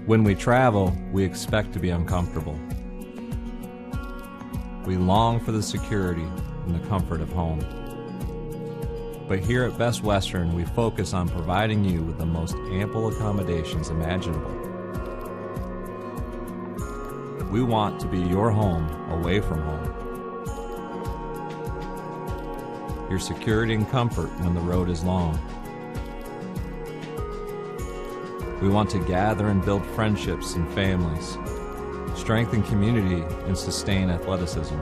When we travel, we expect to be uncomfortable. We long for the security and the comfort of home. But here at Best Western, we focus on providing you with the most ample accommodations imaginable. We want to be your home away from home. Your security and comfort when the road is long. We want to gather and build friendships and families, strengthen community, and sustain athleticism.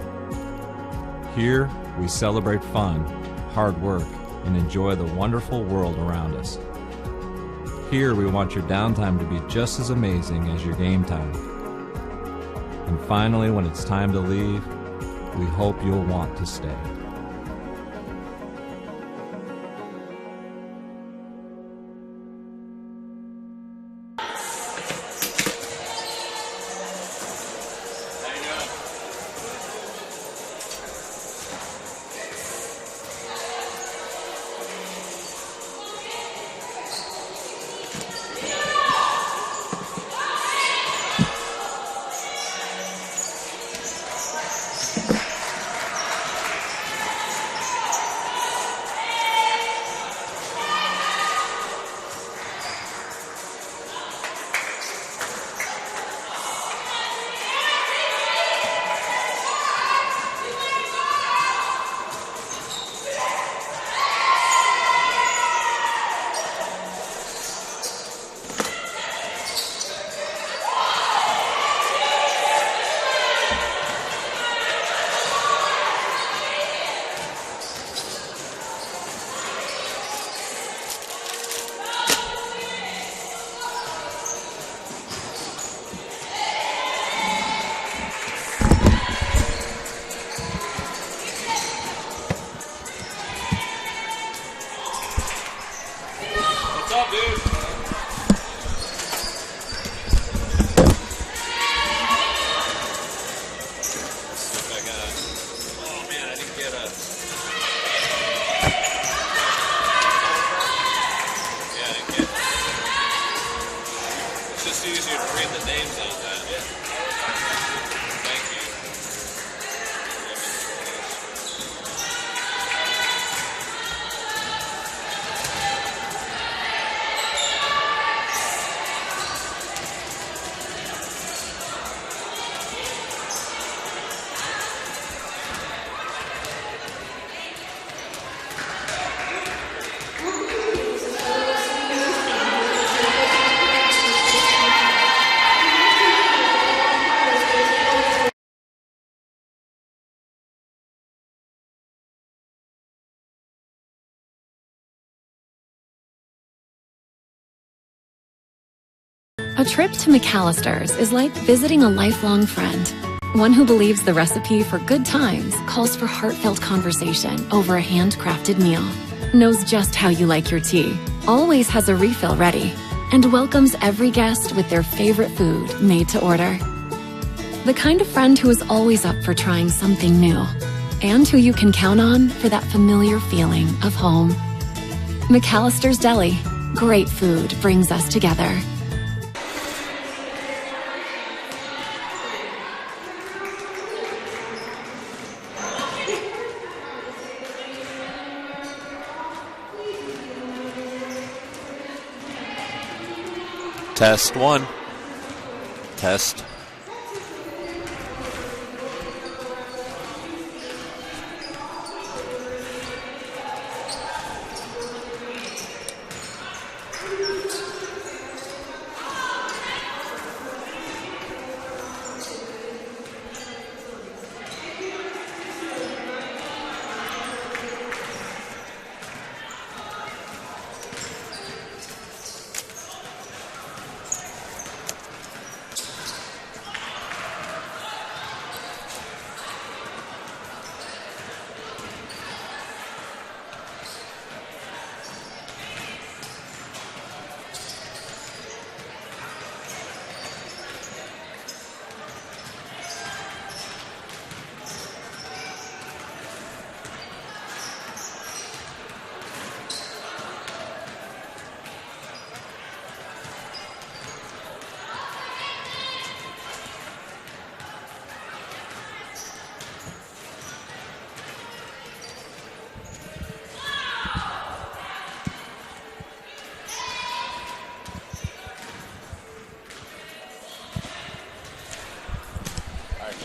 Here, we celebrate fun, hard work, and enjoy the wonderful world around us. Here, we want your downtime to be just as amazing as your game time. And finally, when it's time to leave, we hope you'll want to stay. A trip to McAllister's is like visiting a lifelong friend. One who believes the recipe for good times calls for heartfelt conversation over a handcrafted meal, knows just how you like your tea, always has a refill ready, and welcomes every guest with their favorite food made to order. The kind of friend who is always up for trying something new, and who you can count on for that familiar feeling of home. McAllister's Deli. Great food brings us together. Test one. Test.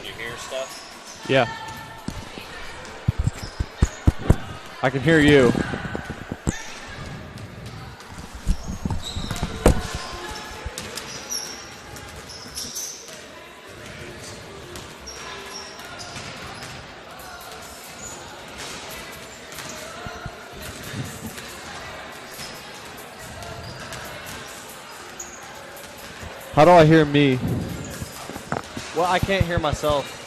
Can you hear stuff? Yeah. I can hear you. How do I hear me? Well, I can't hear myself.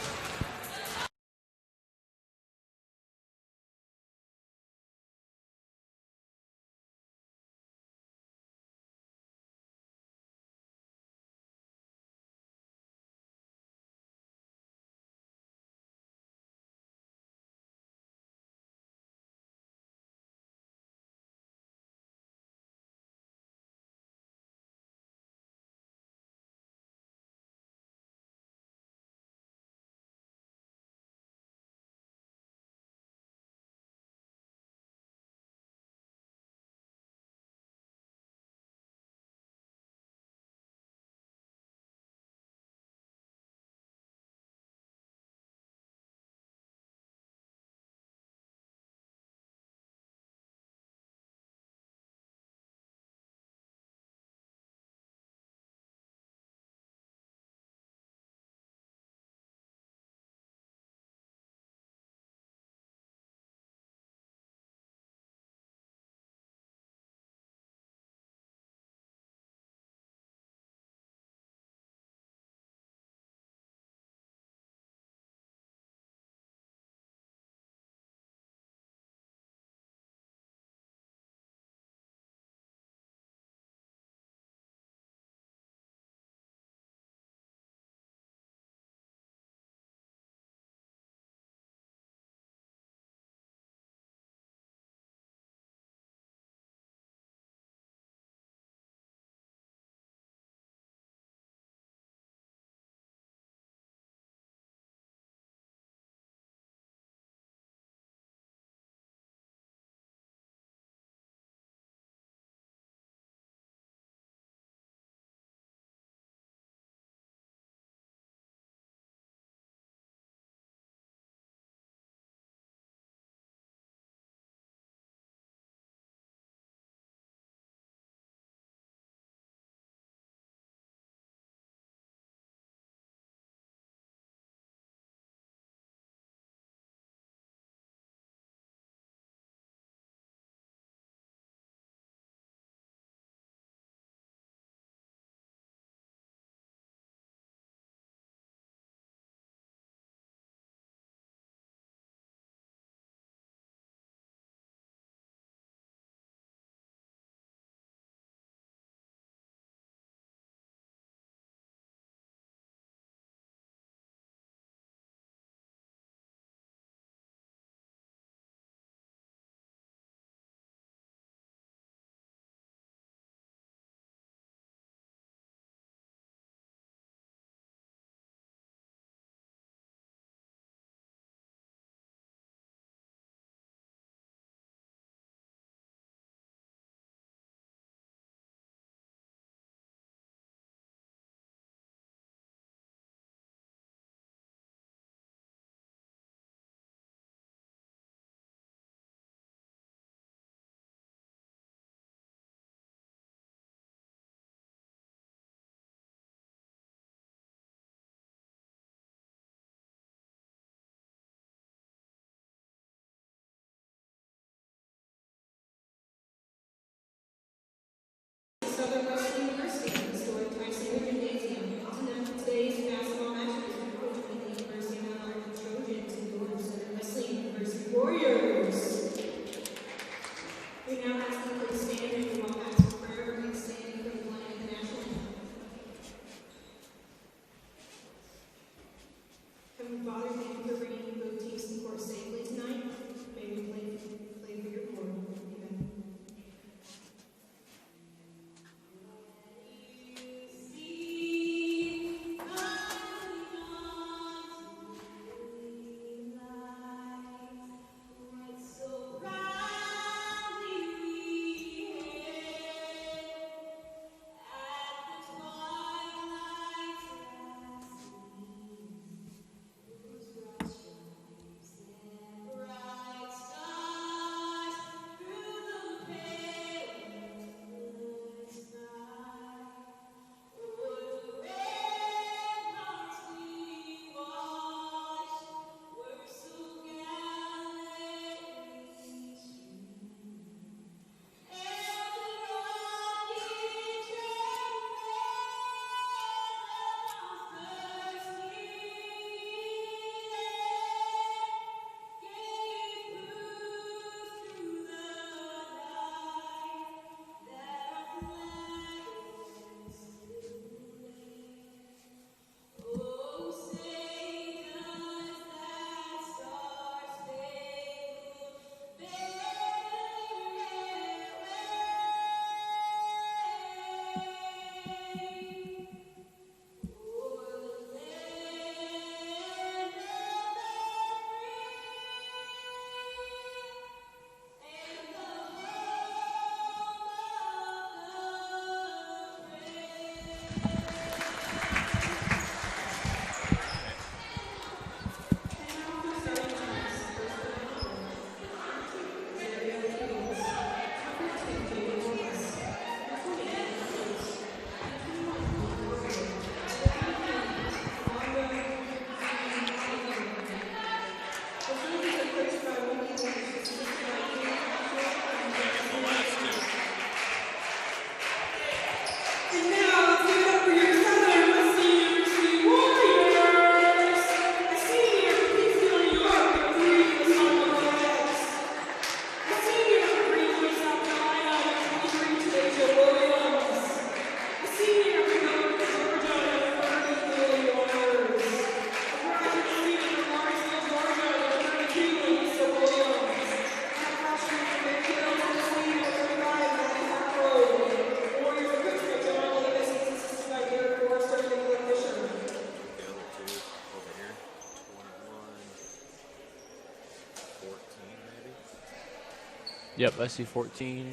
Yep, I see 14. I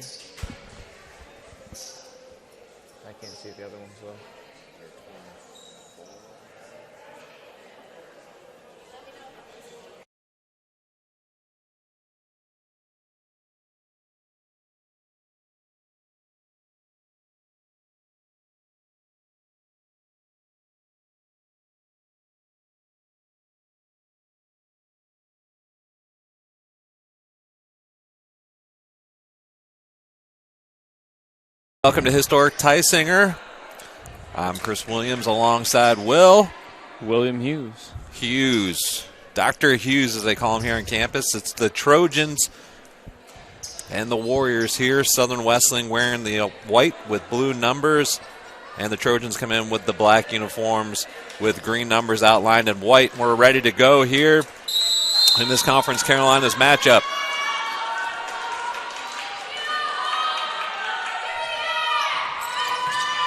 can't see the other ones, though. Welcome to Historic Tysinger. I'm Chris Williams alongside William Hughes. Dr. Hughes, as they call him here on campus. It's the Trojans and the Warriors here. Southern Wesleyan wearing the white with blue numbers, and the Trojans come in with the black uniforms with green numbers outlined in white. We're ready to go here in this Conference Carolinas matchup.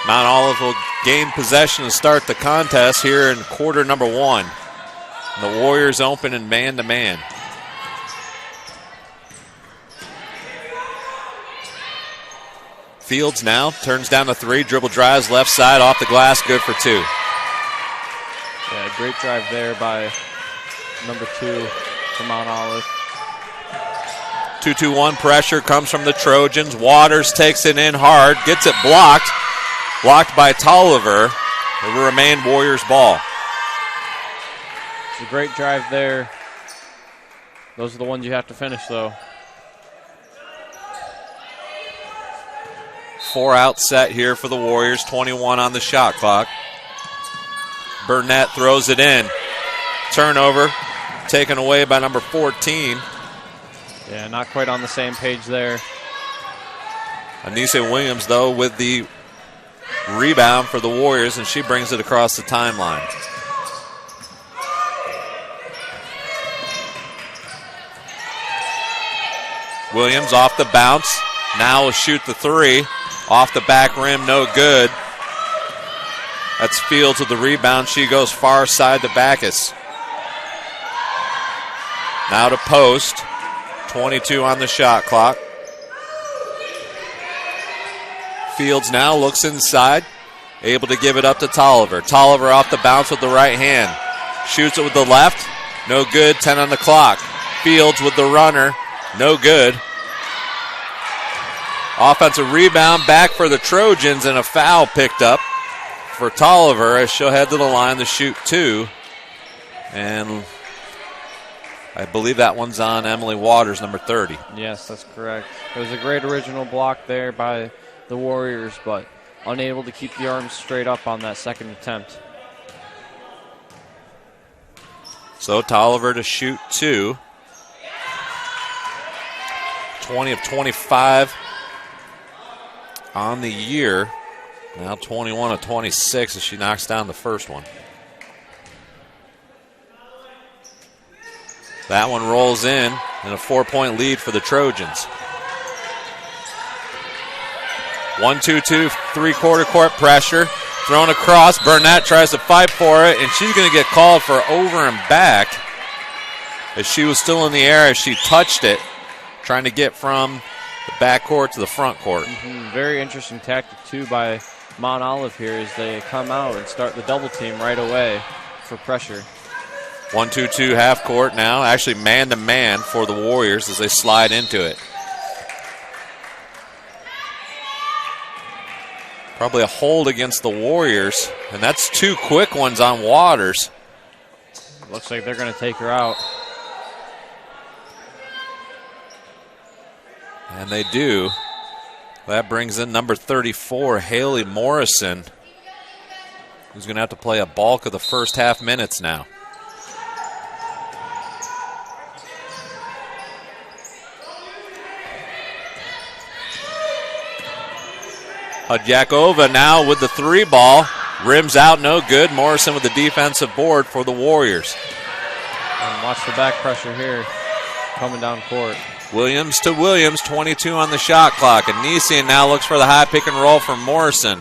Mount Olive will gain possession to start the contest here in quarter number 1. The Warriors open in man-to-man. Fields now turns down the 3, dribble drives left side off the glass, good for 2. Yeah, great drive there by number 2 from Mount Olive. 2-2-1 pressure comes from the Trojans. Waters takes it in hard, gets it blocked. Blocked by Tolliver. It will remain Warriors ball. It's a great drive there. Those are the ones you have to finish, though. 4-out set here for the Warriors. 21 on the shot clock. Burnett throws it in. Turnover taken away by number 14. Yeah, not quite on the same page there. Anissa Williams, though, with the rebound for the Warriors, and she brings it across the timeline. Williams off the bounce. Now will shoot the 3. Off the back rim, no good. That's Fields with the rebound. She goes far side to Backus. Now to post. 22 on the shot clock. Fields now looks inside, able to give it up to Tolliver. Tolliver off the bounce with the right hand. Shoots it with the left. No good, 10 on the clock. Fields with the runner. No good. Offensive rebound back for the Trojans, and a foul picked up for Tolliver as she'll head to the line to shoot 2. And I believe that one's on Emily Waters, number 30. Yes, that's correct. It was a great original block there by the Warriors, but unable to keep the arms straight up on that second attempt. So Tolliver to shoot 2. 20 of 25 on the year. Now 21 of 26 as she knocks down the first one. That one rolls in, and a 4-point lead for the Trojans. 1-2-2, 3-quarter court pressure. Thrown across. Burnett tries to fight for it, and she's going to get called for over and back as she was still in the air as she touched it, trying to get from the back court to the front court. Very interesting tactic, too, by Mount Olive here as they come out and start the double team right away for pressure. 1-2-2 half court now, actually man-to-man for the Warriors as they slide into it. Probably a hold against the Warriors, and that's 2 quick ones on Waters. Looks like they're going to take her out. And they do. That brings in number 34, Haley Morrison, who's going to have to play a bulk of the first half minutes now. Hadjakova now with the 3 ball. Rims out, no good. Morrison with the defensive board for the Warriors. And watch the back pressure here coming down court. Williams to Williams, 22 on the shot clock. Anisian now looks for the high pick and roll from Morrison.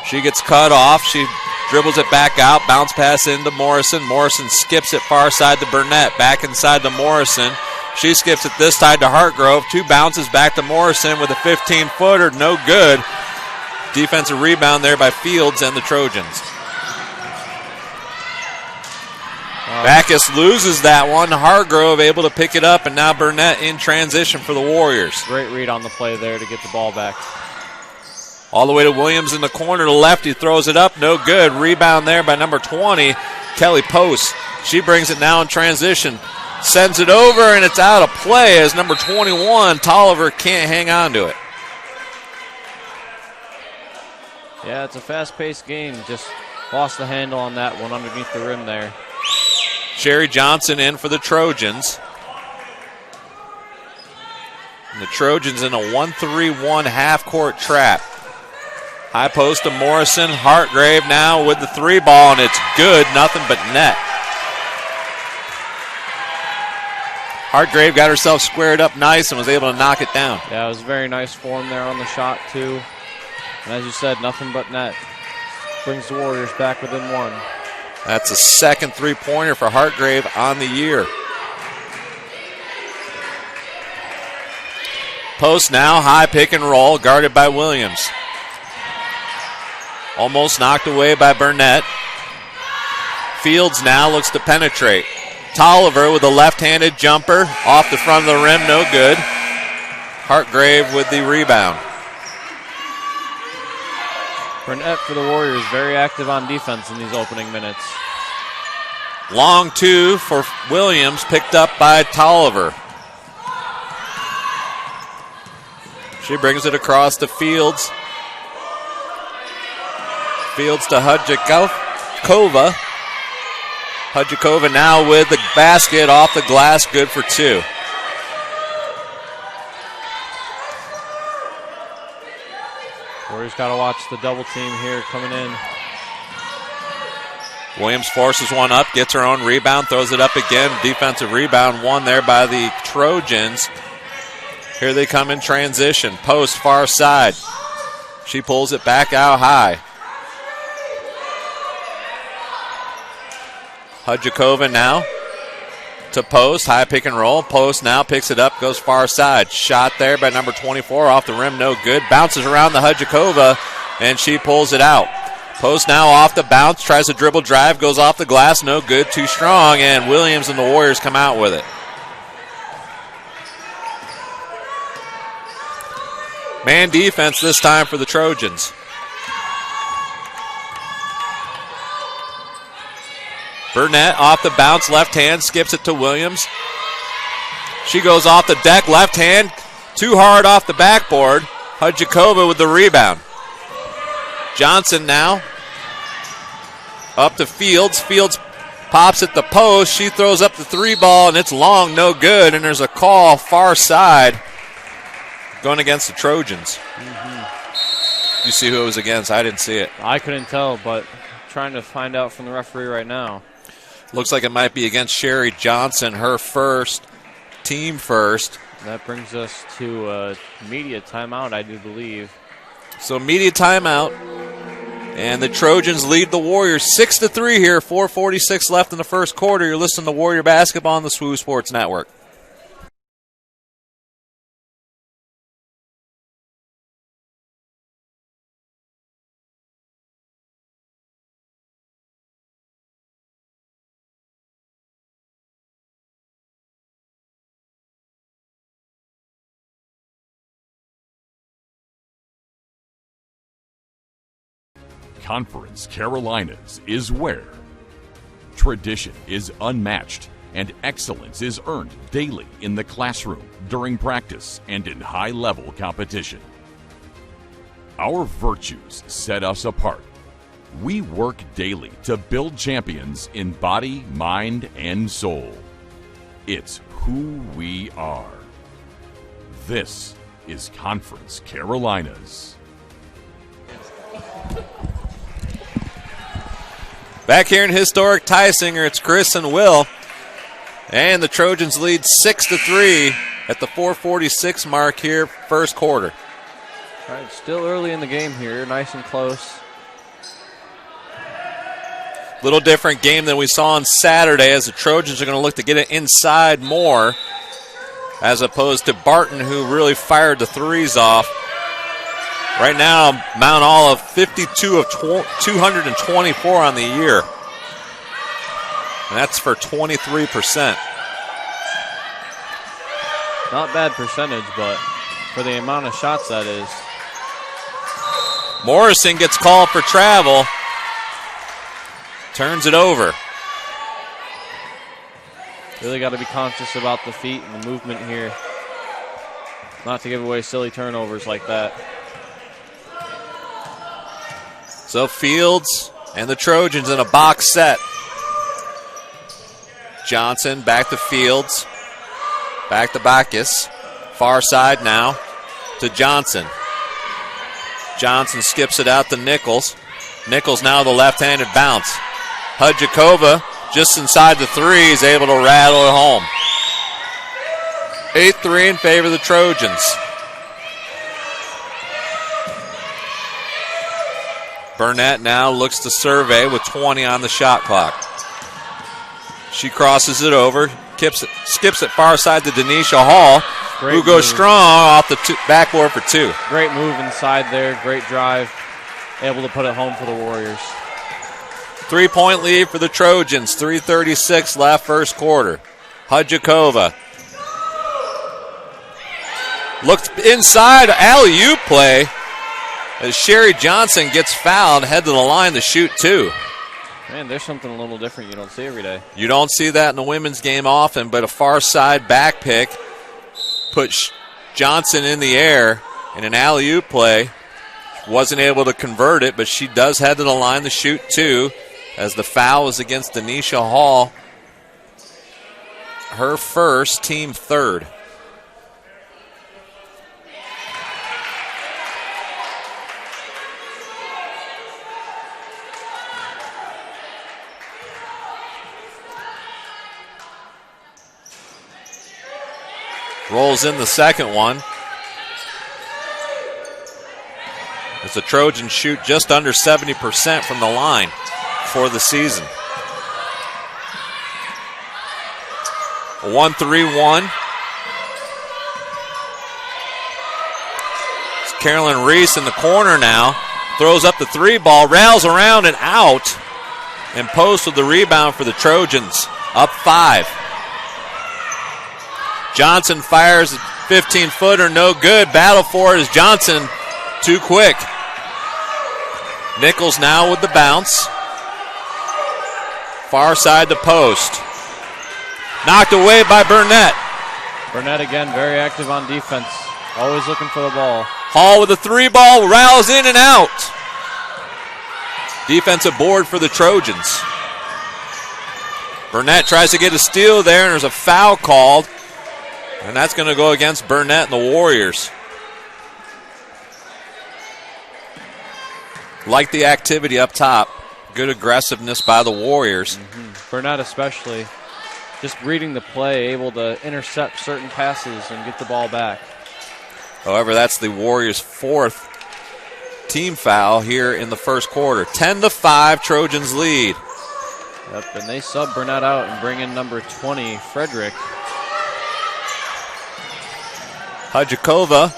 She gets cut off. She dribbles it back out. Bounce pass into Morrison. Morrison skips it far side to Burnett. Back inside to Morrison. She skips it this side to Hartgrove. 2 bounces back to Morrison with a 15-footer. No good. Defensive rebound there by Fields and the Trojans. Backus loses that one. Hargrove able to pick it up, and now Burnett in transition for the Warriors. Great read on the play there to get the ball back. All the way to Williams in the corner to left. He throws it up. No good. Rebound there by number 20, Kelly Post. She brings it now in transition. Sends it over, and it's out of play as number 21, Tolliver, can't hang on to it. Yeah, it's a fast-paced game. Just lost the handle on that one underneath the rim there. Sherry Johnson in for the Trojans. And the Trojans in a 1-3-1 half-court trap. High post to Morrison. Hartgrave now with the 3 ball, and it's good. Nothing but net. Hartgrave got herself squared up nice and was able to knock it down. Yeah, it was a very nice form there on the shot, too. And as you said, nothing but net. Brings the Warriors back within 1. That's a second 3-pointer for Hartgrave on the year. Post now, high pick and roll, guarded by Williams. Almost knocked away by Burnett. Fields now looks to penetrate. Tolliver with a left-handed jumper off the front of the rim, no good. Hartgrave with the rebound. Burnett for the Warriors, very active on defense in these opening minutes. Long 2 for Williams, picked up by Tolliver. She brings it across to Fields. Fields to Hudjakova. Hudjakova now with the basket off the glass, good for 2. Warriors got to watch the double team here coming in. Williams forces one up, gets her own rebound, throws it up again. Defensive rebound won there by the Trojans. Here they come in transition. Post far side. She pulls it back out high. Hudjakova now to Post. High pick and roll. Post now picks it up, goes far side. Shot there by number 24 off the rim, no good. Bounces around the Hudjakova, and she pulls it out. Post now off the bounce, tries to dribble drive, goes off the glass, no good, too strong, and Williams and the Warriors come out with it. Man defense this time for the Trojans. Burnett off the bounce, left hand, skips it to Williams. She goes off the deck, left hand, too hard off the backboard. Hudjakova with the rebound. Johnson now up to Fields. Fields pops at the post. She throws up the 3 ball, and it's long, no good. And there's a call far side going against the Trojans. You see who it was against? I didn't see it. I couldn't tell, but trying to find out from the referee right now. Looks like it might be against Sherry Johnson, her first, team first. That brings us to a media timeout, I do believe. So media timeout, and the Trojans lead the Warriors 6-3 here. 4:46 left in the first quarter. You're listening to Warrior Basketball on the SWU Sports Network. Conference Carolinas is where tradition is unmatched and excellence is earned daily in the classroom, during practice, and in high-level competition. Our virtues set us apart. We work daily to build champions in body, mind, and soul. It's who we are. This is Conference Carolinas. Back here in historic Tysinger, it's Chris and Will. And the Trojans lead 6-3 at the 4:46 mark here, first quarter. All right, still early in the game here, nice and close. Little different game than we saw on Saturday, as the Trojans are going to look to get it inside more. as opposed to Barton, who really fired the threes off. Right now, Mount Olive 52 of 224 on the year. And that's for 23%. Not bad percentage, but for the amount of shots that is. Morrison gets called for travel. Turns it over. Really got to be conscious about the feet and the movement here. Not to give away silly turnovers like that. So Fields and the Trojans in a box set. Johnson back to Fields. Back to Bacchus. Far side now to Johnson. Johnson skips it out to Nichols. Nichols now the left-handed bounce. Hudjakova just inside the three is able to rattle it home. 8-3 in favor of the Trojans. Burnett now looks to survey with 20 on the shot clock. She crosses it over, skips it far side to Denisha Hall, who goes strong off the backboard for two. Great move inside there, great drive, able to put it home for the Warriors. 3-point lead for the Trojans, 3:36 left first quarter. Hudjakova looks inside, alley-oop play as Sherry Johnson gets fouled, head to the line to shoot two. Man, there's something a little different you don't see every day. You don't see that in the women's game often, but a far side back pick put Johnson in the air in an alley-oop play. Wasn't able to convert it, but she does head to the line to shoot two as the foul is against Denisha Hall. Her first, team third. Rolls in the second one. As the Trojans shoot just under 70% from the line for the season. 1-3-1. It's Carolyn Reese in the corner now. Throws up the three ball, rails around and out. And post with the rebound for the Trojans. Up 5. Johnson fires a 15-footer, no good. Battle for it is Johnson, too quick. Nichols now with the bounce. Far side to post. Knocked away by Burnett. Burnett again, very active on defense. Always looking for the ball. Hall with a three ball, rattles in and out. Defensive board for the Trojans. Burnett tries to get a steal there, and there's a foul called. And that's going to go against Burnett and the Warriors. Like the activity up top. Good aggressiveness by the Warriors. Burnett especially. Just reading the play, able to intercept certain passes and get the ball back. However, that's the Warriors' fourth team foul here in the first quarter. 10-5, Trojans lead. Yep, and they sub Burnett out and bring in number 20, Frederick. Hudjakova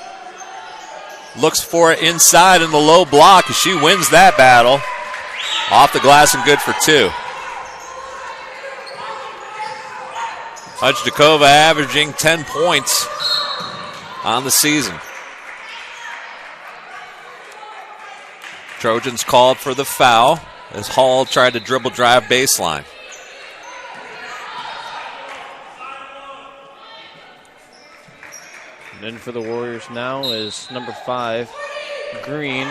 looks for it inside in the low block as she wins that battle. Off the glass and good for two. Hudjakova averaging 10 points on the season. Trojans called for the foul as Hall tried to dribble drive baseline. And in for the Warriors now is number 5, Green,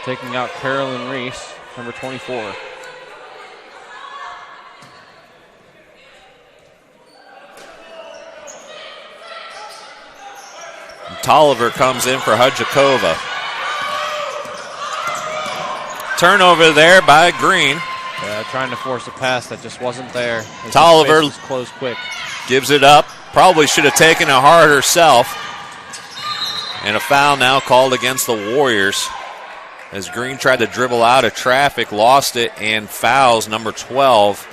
taking out Carolyn Reese, number 24. Tolliver comes in for Hudjakova. Turnover there by Green. Trying to force a pass that just wasn't there. Tolliver closed quick. Gives it up. Probably should have taken it hard herself. And a foul now called against the Warriors as Green tried to dribble out of traffic, lost it, and fouls number 12,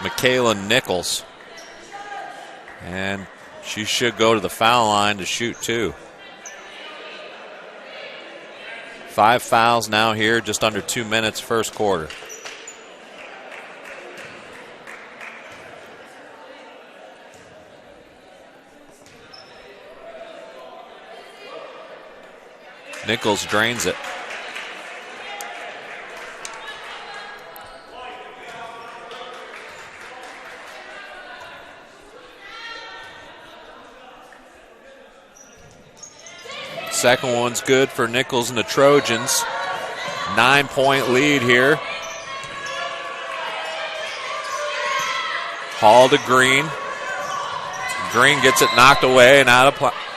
Michaela Nichols. And she should go to the foul line to shoot 2. 5 fouls now here, just under 2 minutes first quarter. Nichols drains it. Second one's good for Nichols and the Trojans. 9-point lead here. Hall to Green. Green gets it knocked away and out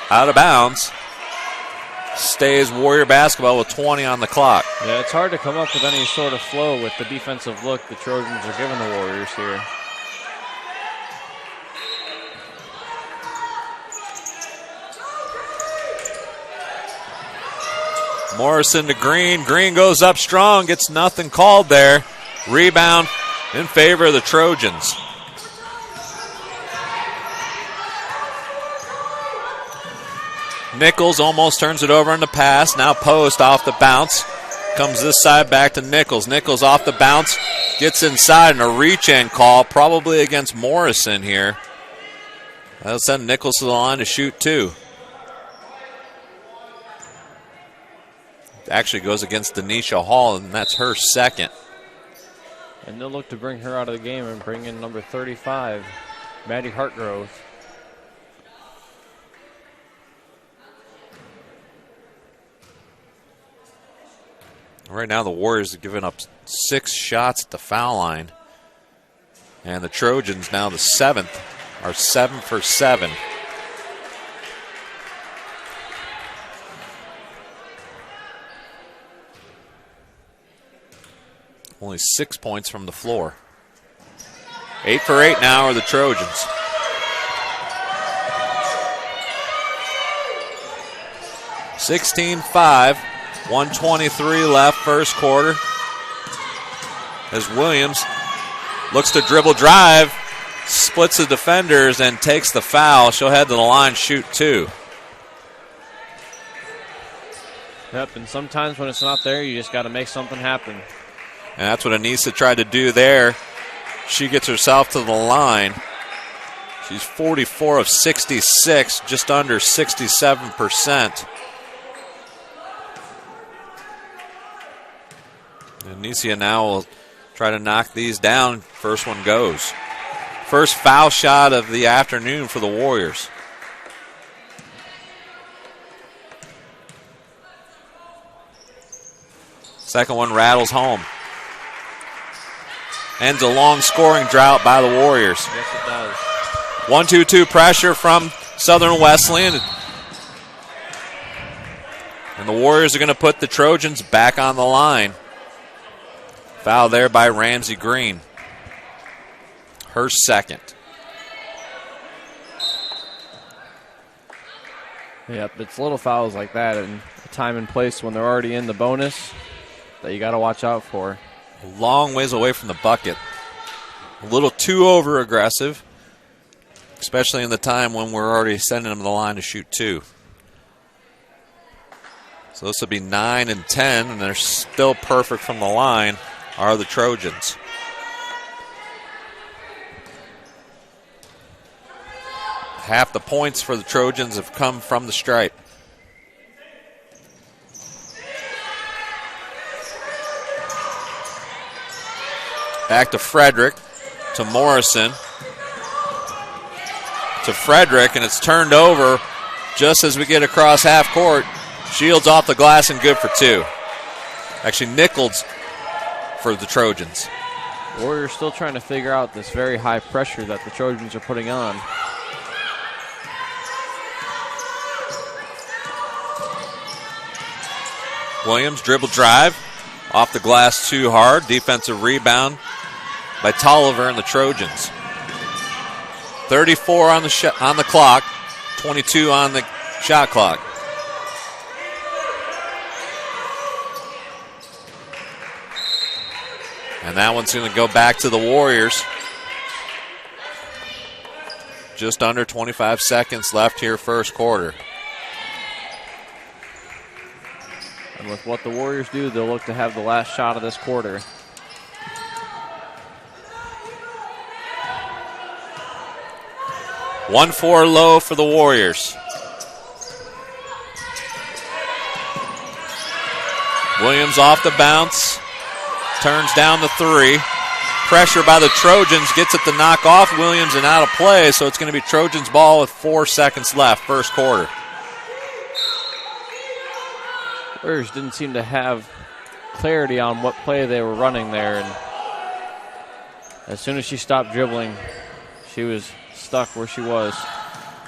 of bounds. Stays Warrior basketball with 20 on the clock. Yeah, it's hard to come up with any sort of flow with the defensive look the Trojans are giving the Warriors here. Morrison to Green. Green goes up strong, gets nothing called there. Rebound in favor of the Trojans. Nichols almost turns it over on the pass. Now Post off the bounce. Comes this side back to Nichols. Nichols off the bounce. Gets inside and a reach-in call, probably against Morrison here. That'll send Nichols to the line to shoot 2. Actually goes against Denisha Hall, and that's her second. And they'll look to bring her out of the game and bring in number 35, Maddie Hartgrove. Right now the Warriors have given up 6 shots at the foul line. And the Trojans now the 7th are 7 for 7. Only 6 points from the floor. 8 for 8 now are the Trojans. (16-5). 1:23 left first quarter. As Williams looks to dribble drive, splits the defenders and takes the foul. She'll head to the line, shoot 2. Yep, and sometimes when it's not there, you just got to make something happen. And that's what Anissa tried to do there. She gets herself to the line. She's 44 of 66, just under 67%. Anisia now will try to knock these down. First one goes. First foul shot of the afternoon for the Warriors. Second one rattles home. Ends a long scoring drought by the Warriors. Yes, it does. 1-2-2 pressure from Southern Wesleyan. And the Warriors are going to put the Trojans back on the line. Foul there by Ramsey Green. Her second. Yep, it's little fouls like that and time and place when they're already in the bonus that you got to watch out for. A long ways away from the bucket. A little too over aggressive, especially in the time when we're already sending them to the line to shoot 2. So this will be 9 and 10, and they're still perfect from the line, are the Trojans. Half the points for the Trojans have come from the stripe. Back to Frederick, to Morrison, to Frederick, and it's turned over just as we get across half court. Shields off the glass and good for 2. Actually, Nichols for the Trojans. Warriors still trying to figure out this very high pressure that the Trojans are putting on. Williams dribble drive, off the glass too hard. Defensive rebound by Tolliver and the Trojans. 34 on the clock, 22 on the shot clock. And that one's going to go back to the Warriors. Just under 25 seconds left here, first quarter. And with what the Warriors do, they'll look to have the last shot of this quarter. One 4 low for the Warriors. Williams off the bounce. Turns down the 3. Pressure by the Trojans. Gets it to knock off Williams and out of play. So it's going to be Trojans ball with 4 seconds left, first quarter. Warriors didn't seem to have clarity on what play they were running there. And as soon as she stopped dribbling, she was stuck where she was.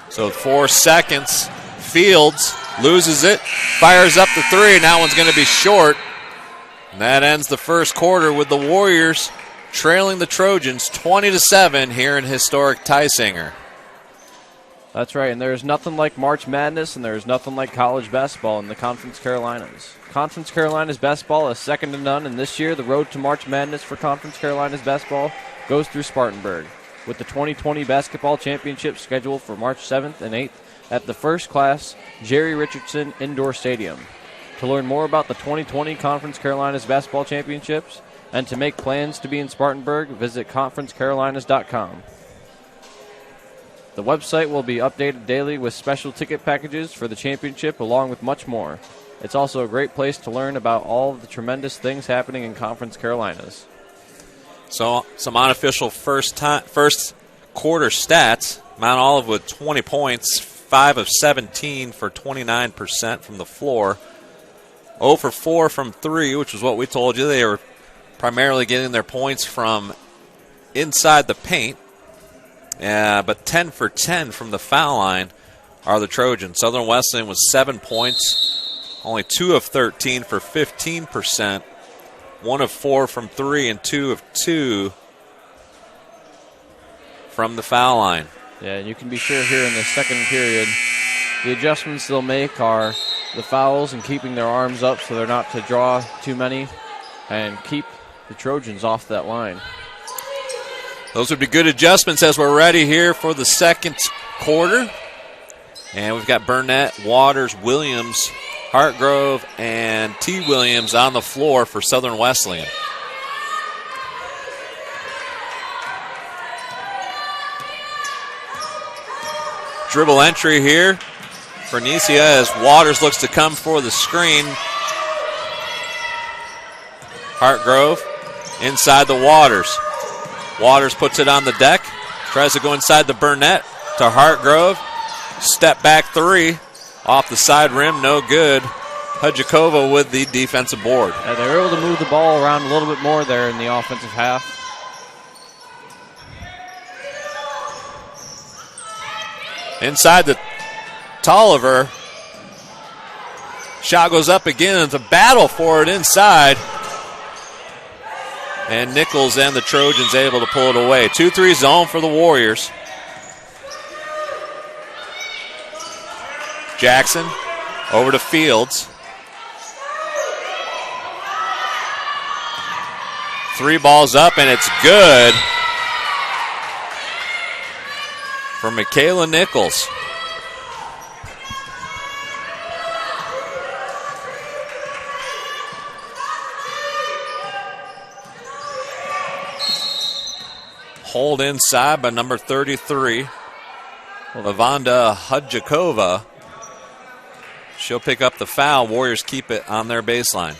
So 4 seconds. Fields loses it. Fires up the 3. And that one's going to be short. And that ends the first quarter with the Warriors trailing the Trojans 20-7 here in historic Tysinger. That's right, and there's nothing like March Madness, and there's nothing like college basketball in the Conference Carolinas. Conference Carolinas basketball is second to none, and this year the road to March Madness for Conference Carolinas basketball goes through Spartanburg, with the 2020 Basketball Championship scheduled for March 7th and 8th at the first-class Jerry Richardson Indoor Stadium. To learn more about the 2020 Conference Carolinas Basketball Championships and to make plans to be in Spartanburg, visit conferencecarolinas.com. The website will be updated daily with special ticket packages for the championship along with much more. It's also a great place to learn about all of the tremendous things happening in Conference Carolinas. So some unofficial first quarter stats. Mount Olive with 20 points, 5 of 17 for 29% from the floor. 0 for 4 from 3, which is what we told you. They were primarily getting their points from inside the paint. But 10 for 10 from the foul line are the Trojans. Southern Wesleyan was 7 points, only 2 of 13 for 15%, 1 of 4 from 3, and 2 of 2 from the foul line. Yeah, and you can be sure here in the second period, the adjustments they'll make are the fouls and keeping their arms up so they're not to draw too many and keep the Trojans off that line. Those would be good adjustments as we're ready here for the second quarter. And we've got Burnett, Waters, Williams, Hartgrove, and T. Williams on the floor for Southern Wesleyan. Dribble entry here for Nicia as Waters looks to come for the screen. Hartgrove inside the Waters. Waters puts it on the deck, tries to go inside the Burnett to Hartgrove. Step back 3 off the side rim, no good. Hudjakova with the defensive board. Yeah, they were able to move the ball around a little bit more there in the offensive half. Inside the Tolliver. Shot goes up again. It's a battle for it inside. And Nichols and the Trojans able to pull it away. 2-3 zone for the Warriors. Jackson over to Fields. 3 balls up, and it's good for Michaela Nichols. Hold inside by number 33, Lavonda Hudjakova. She'll pick up the foul. Warriors keep it on their baseline.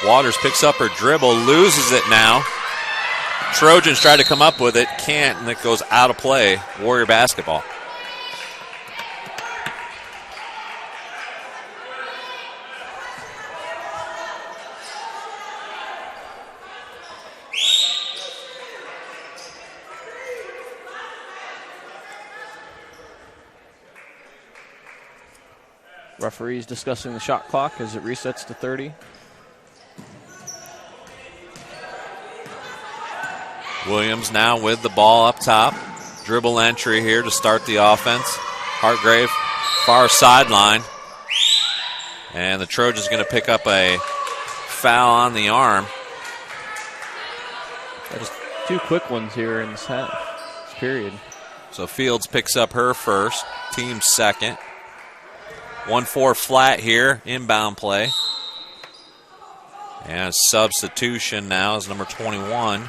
Waters picks up her dribble, loses it now. Trojans try to come up with it, can't, and it goes out of play. Warrior basketball. Referees discussing the shot clock as it resets to 30. Williams now with the ball up top. Dribble entry here to start the offense. Hartgrave, far sideline. And the Trojans going to pick up a foul on the arm. Just 2 quick ones here in this half, this period. So Fields picks up her first, team second. 1-4 flat here, inbound play. And a substitution now is number 21.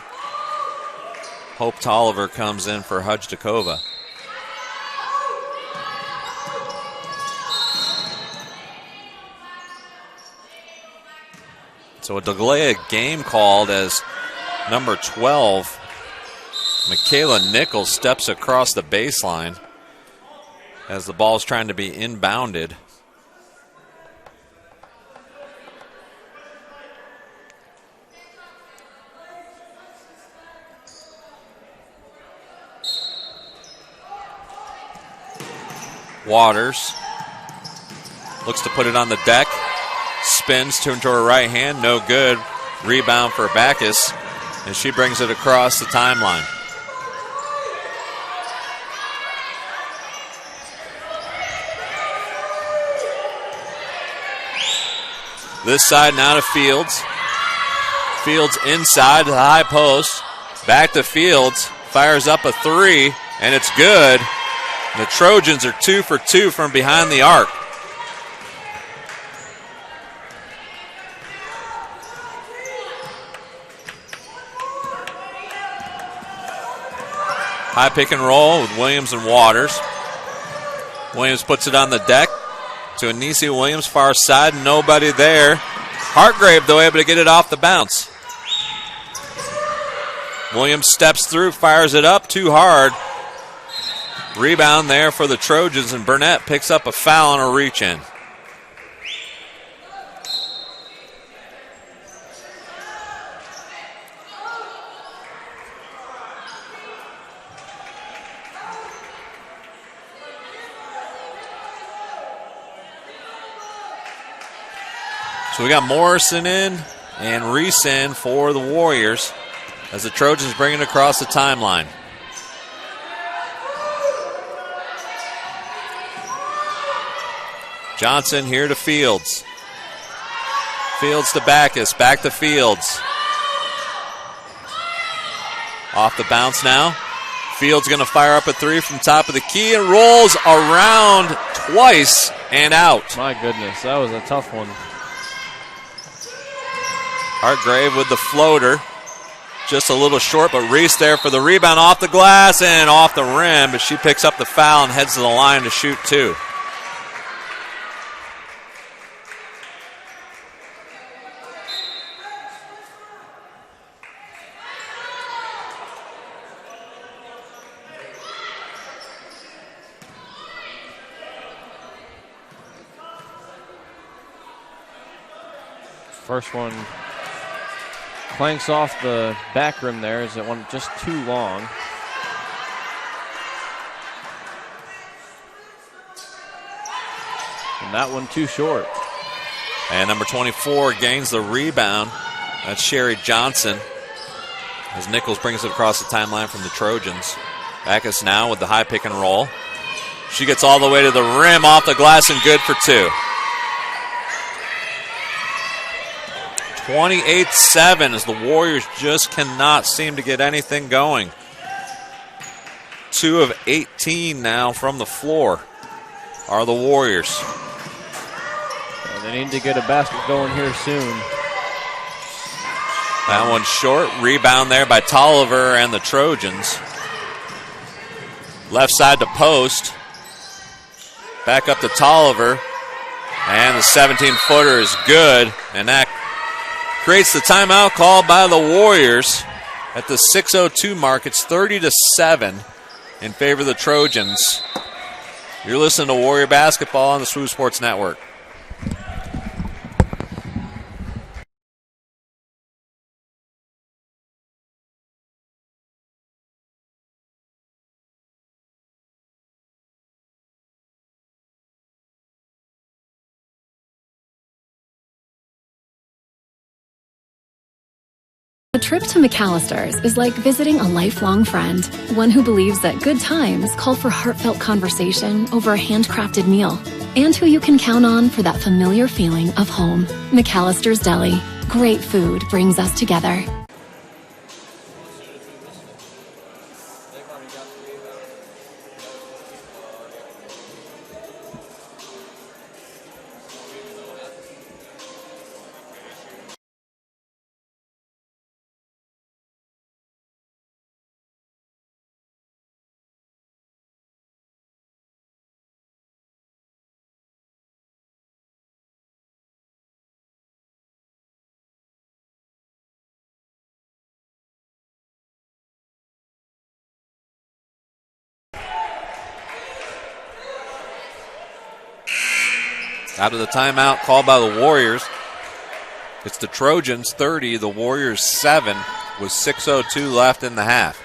Hope Tolliver comes in for Hudjakova. So a delay of game called as number 12, Michaela Nichols, steps across the baseline as the ball's trying to be inbounded. Waters looks to put it on the deck. Spins to her right hand, no good. Rebound for Backus, and she brings it across the timeline. This side now to Fields. Fields inside to the high post. Back to Fields. Fires up a 3, and it's good. The Trojans are 2 for 2 from behind the arc. High pick and roll with Williams and Waters. Williams puts it on the deck to Anisi Williams, far side, nobody there. Hartgrave, though, able to get it off the bounce. Williams steps through, fires it up too hard. Rebound there for the Trojans, and Burnett picks up a foul on a reach-in. So we got Morrison in and Reese in for the Warriors as the Trojans bring it across the timeline. Johnson here to Fields. Fields to Backus, back to Fields. Off the bounce now. Fields going to fire up a 3 from top of the key and rolls around twice and out. My goodness, that was a tough one. Hartgrave with the floater. Just a little short, but Reese there for the rebound off the glass and off the rim, but she picks up the foul and heads to the line to shoot 2. First one clanks off the back rim there as it went just too long. And that one too short. And number 24 gains the rebound. That's Sherry Johnson as Nichols brings it across the timeline from the Trojans. Backus now with the high pick and roll. She gets all the way to the rim, off the glass, and good for 2. 28-7 as the Warriors just cannot seem to get anything going. 2 of 18 now from the floor are the Warriors. They need to get a basket going here soon. That one's short. Rebound there by Tolliver and the Trojans. Left side to post. Back up to Tolliver. And the 17-footer is good. And that creates the timeout called by the Warriors at the 6:02 mark. It's 30-7 in favor of the Trojans. You're listening to Warrior Basketball on the SWU Sports Network. A trip to McAllister's is like visiting a lifelong friend, one who believes that good times call for heartfelt conversation over a handcrafted meal, and who you can count on for that familiar feeling of home. McAllister's Deli. Great food brings us together. Out of the timeout called by the Warriors. It's the Trojans 30, the Warriors 7 with 6:02 left in the half.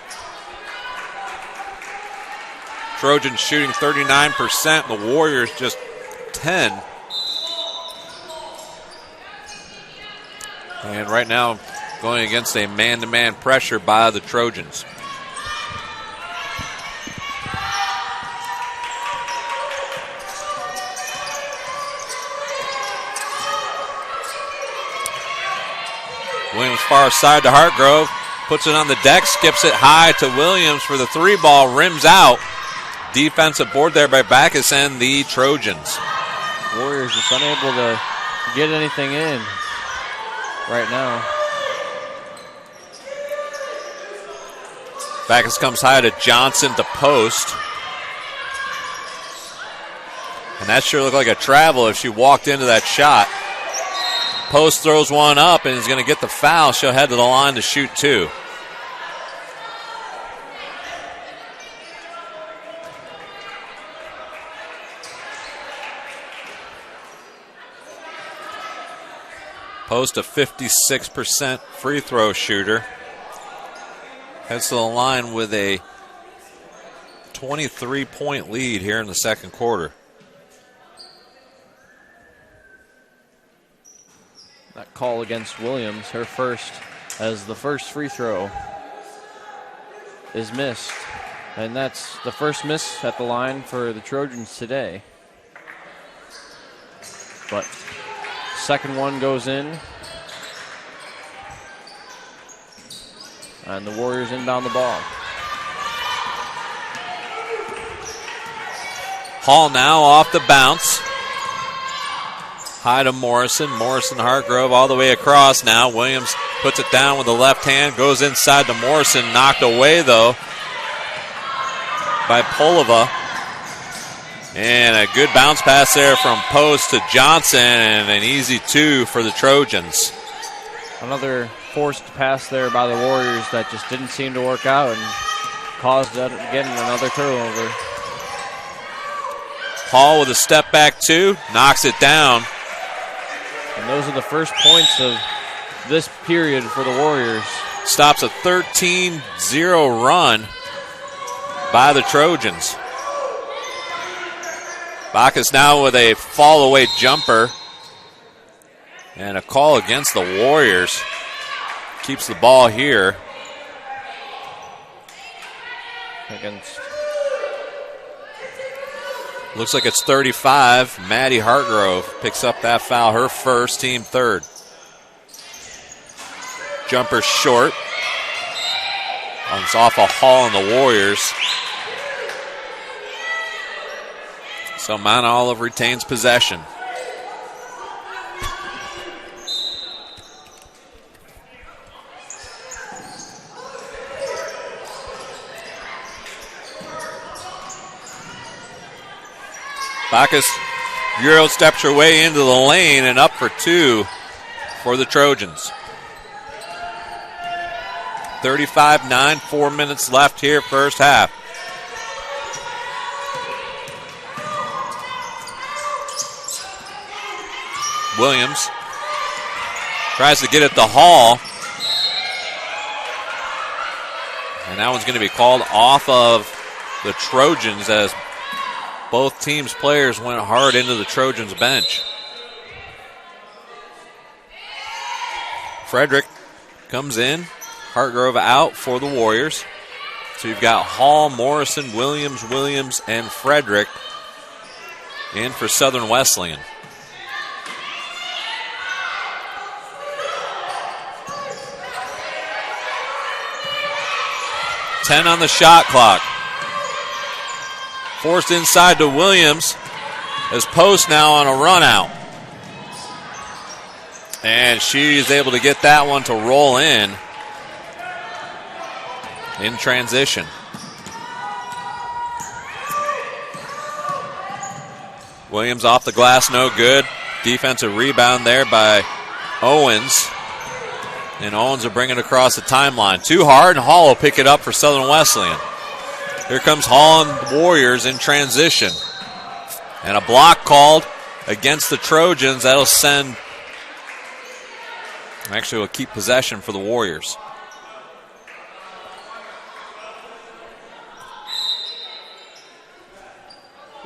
Trojans shooting 39%, the Warriors just 10. And right now going against a man-to-man pressure by the Trojans. Williams far side to Hartgrove. Puts it on the deck, skips it high to Williams for the three ball, rims out. Defensive board there by Backus and the Trojans. Warriors just unable to get anything in right now. Backus comes high to Johnson to post. And that sure looked like a travel if she walked into that shot. Post throws one up and is going to get the foul. She'll head to the line to shoot two. Post a 56% free throw shooter. Heads to the line with a 23-point lead here in the second quarter. That call against Williams, her first, as the first free throw is missed. And that's the first miss at the line for the Trojans today. But second one goes in. And the Warriors inbound the ball. Hall now off the bounce. High to Morrison. Morrison, Hartgrove all the way across now. Williams puts it down with the left hand. Goes inside to Morrison. Knocked away, though, by Polova. And a good bounce pass there from Post to Johnson. And an easy two for the Trojans. Another forced pass there by the Warriors that just didn't seem to work out and caused, again, another turnover. Hall with a step back two. Knocks it down. And those are the first points of this period for the Warriors. Stops a 13-0 run by the Trojans. Backus now with a fall-away jumper. And a call against the Warriors. Keeps the ball here. Against. Looks like it's 35. Maddie Hartgrove picks up that foul, her first, team third. Jumper short. It's off a Hall and the Warriors. So Mount Olive retains possession. Backus Euro steps her way into the lane and up for two for the Trojans. 35-9, 4 minutes left here, first half. Williams tries to get it to Hall. And that one's going to be called off of the Trojans as both teams' players went hard into the Trojans' bench. Frederick comes in, Hartgrove out for the Warriors. So you've got Hall, Morrison, Williams, and Frederick in for Southern Wesleyan. $10 on the shot clock. Forced inside to Williams as Post now on a run out. And she's able to get that one to roll in transition. Williams off the glass, no good. Defensive rebound there by Owens. And Owens will bring it across the timeline. Too hard, and Hall will pick it up for Southern Wesleyan. Here comes Hall and the Warriors in transition. And a block called against the Trojans. That'll send... Actually, will keep possession for the Warriors.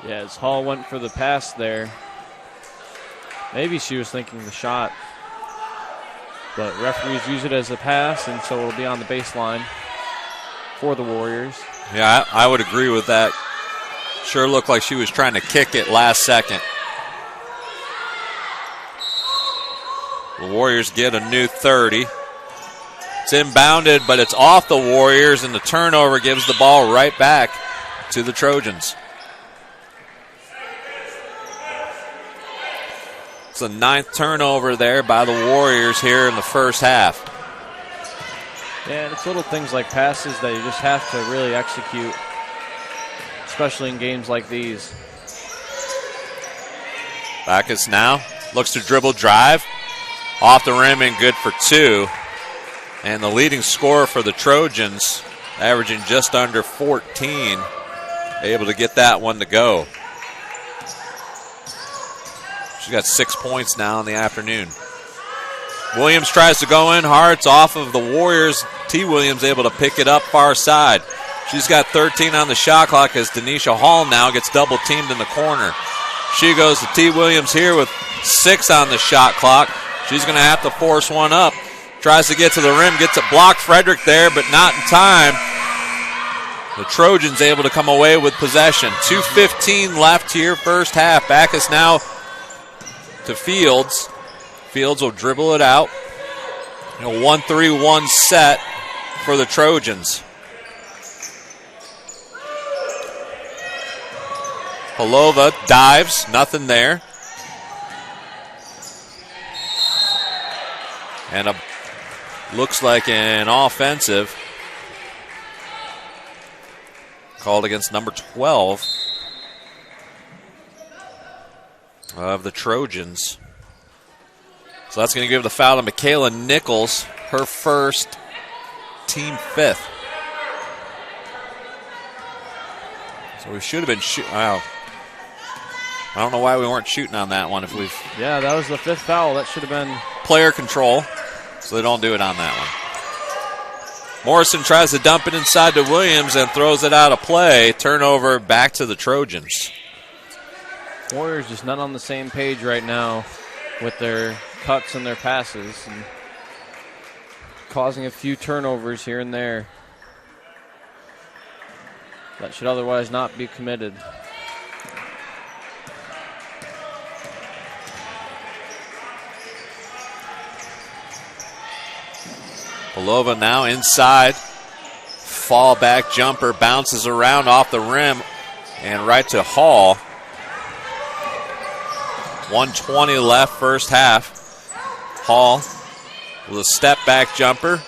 Yeah, as Hall went for the pass there. Maybe she was thinking the shot. But referees use it as a pass, and so it'll be on the baseline for the Warriors. Yeah, I would agree with that. Sure looked like she was trying to kick it last second. The Warriors get a new 30. It's inbounded, but it's off the Warriors, and the turnover gives the ball right back to the Trojans. It's the 9th turnover there by the Warriors here in the first half. Yeah, and it's little things like passes that you just have to really execute, especially in games like these. Backus now looks to dribble drive. Off the rim and good for 2. And the leading scorer for the Trojans, averaging just under 14, able to get that one to go. She's got 6 points now in the afternoon. Williams tries to go in hard. It's off of the Warriors. T. Williams able to pick it up far side. She's got 13 on the shot clock as Denisha Hall now gets double teamed in the corner. She goes to T. Williams here with 6 on the shot clock. She's going to have to force one up. Tries to get to the rim, gets it blocked. Frederick there, but not in time. The Trojans able to come away with possession. 2:15 left here, first half. Backus now to Fields. Fields will dribble it out. 1-3-1 set for the Trojans. Palova dives, nothing there. And looks like an offensive called against number 12 of the Trojans. So that's going to give the foul to Michaela Nichols, her first, team 5th. So we should have been shooting. Wow. I don't know why we weren't shooting on that one. Yeah, that was the 5th foul. That should have been player control, so they don't do it on that one. Morrison tries to dump it inside to Williams and throws it out of play. Turnover back to the Trojans. Warriors just not on the same page right now with their cuts and their passes, and causing a few turnovers here and there that should otherwise not be committed. Palova now inside. Fall back jumper bounces around off the rim and right to Hall. 1:20 left first half. Hall with a step back jumper.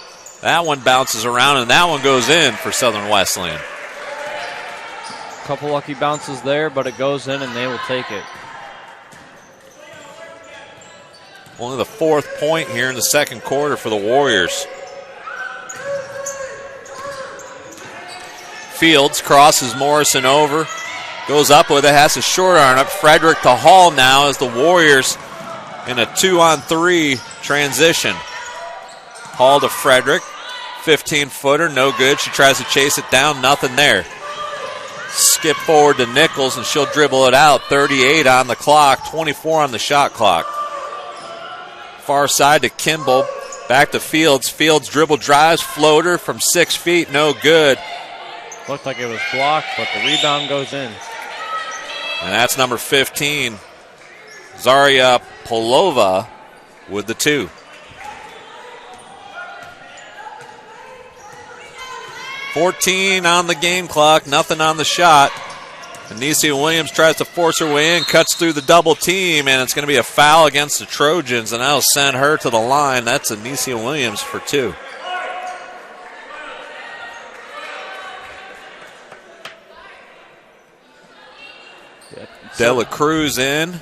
That one bounces around and that one goes in for Southern Wesleyan. Couple lucky bounces there, but it goes in and they will take it. Only the 4th point here in the second quarter for the Warriors. Fields crosses Morrison over. Goes up with it, has a short arm up. Frederick to Hall now as the Warriors in a 2-on-3 transition. Hall to Frederick. 15-footer, no good. She tries to chase it down, nothing there. Skip forward to Nichols and she'll dribble it out. 38 on the clock, 24 on the shot clock. Far side to Kimball. Back to Fields. Fields dribble drives, floater from 6 feet, no good. Looked like it was blocked, but the rebound goes in. And that's number 15, Zaria Polova with the 2. .14 on the game clock, nothing on the shot. Anicia Williams tries to force her way in, cuts through the double team, and it's going to be a foul against the Trojans, and that'll send her to the line. That's Anicia Williams for 2. Dela Cruz in,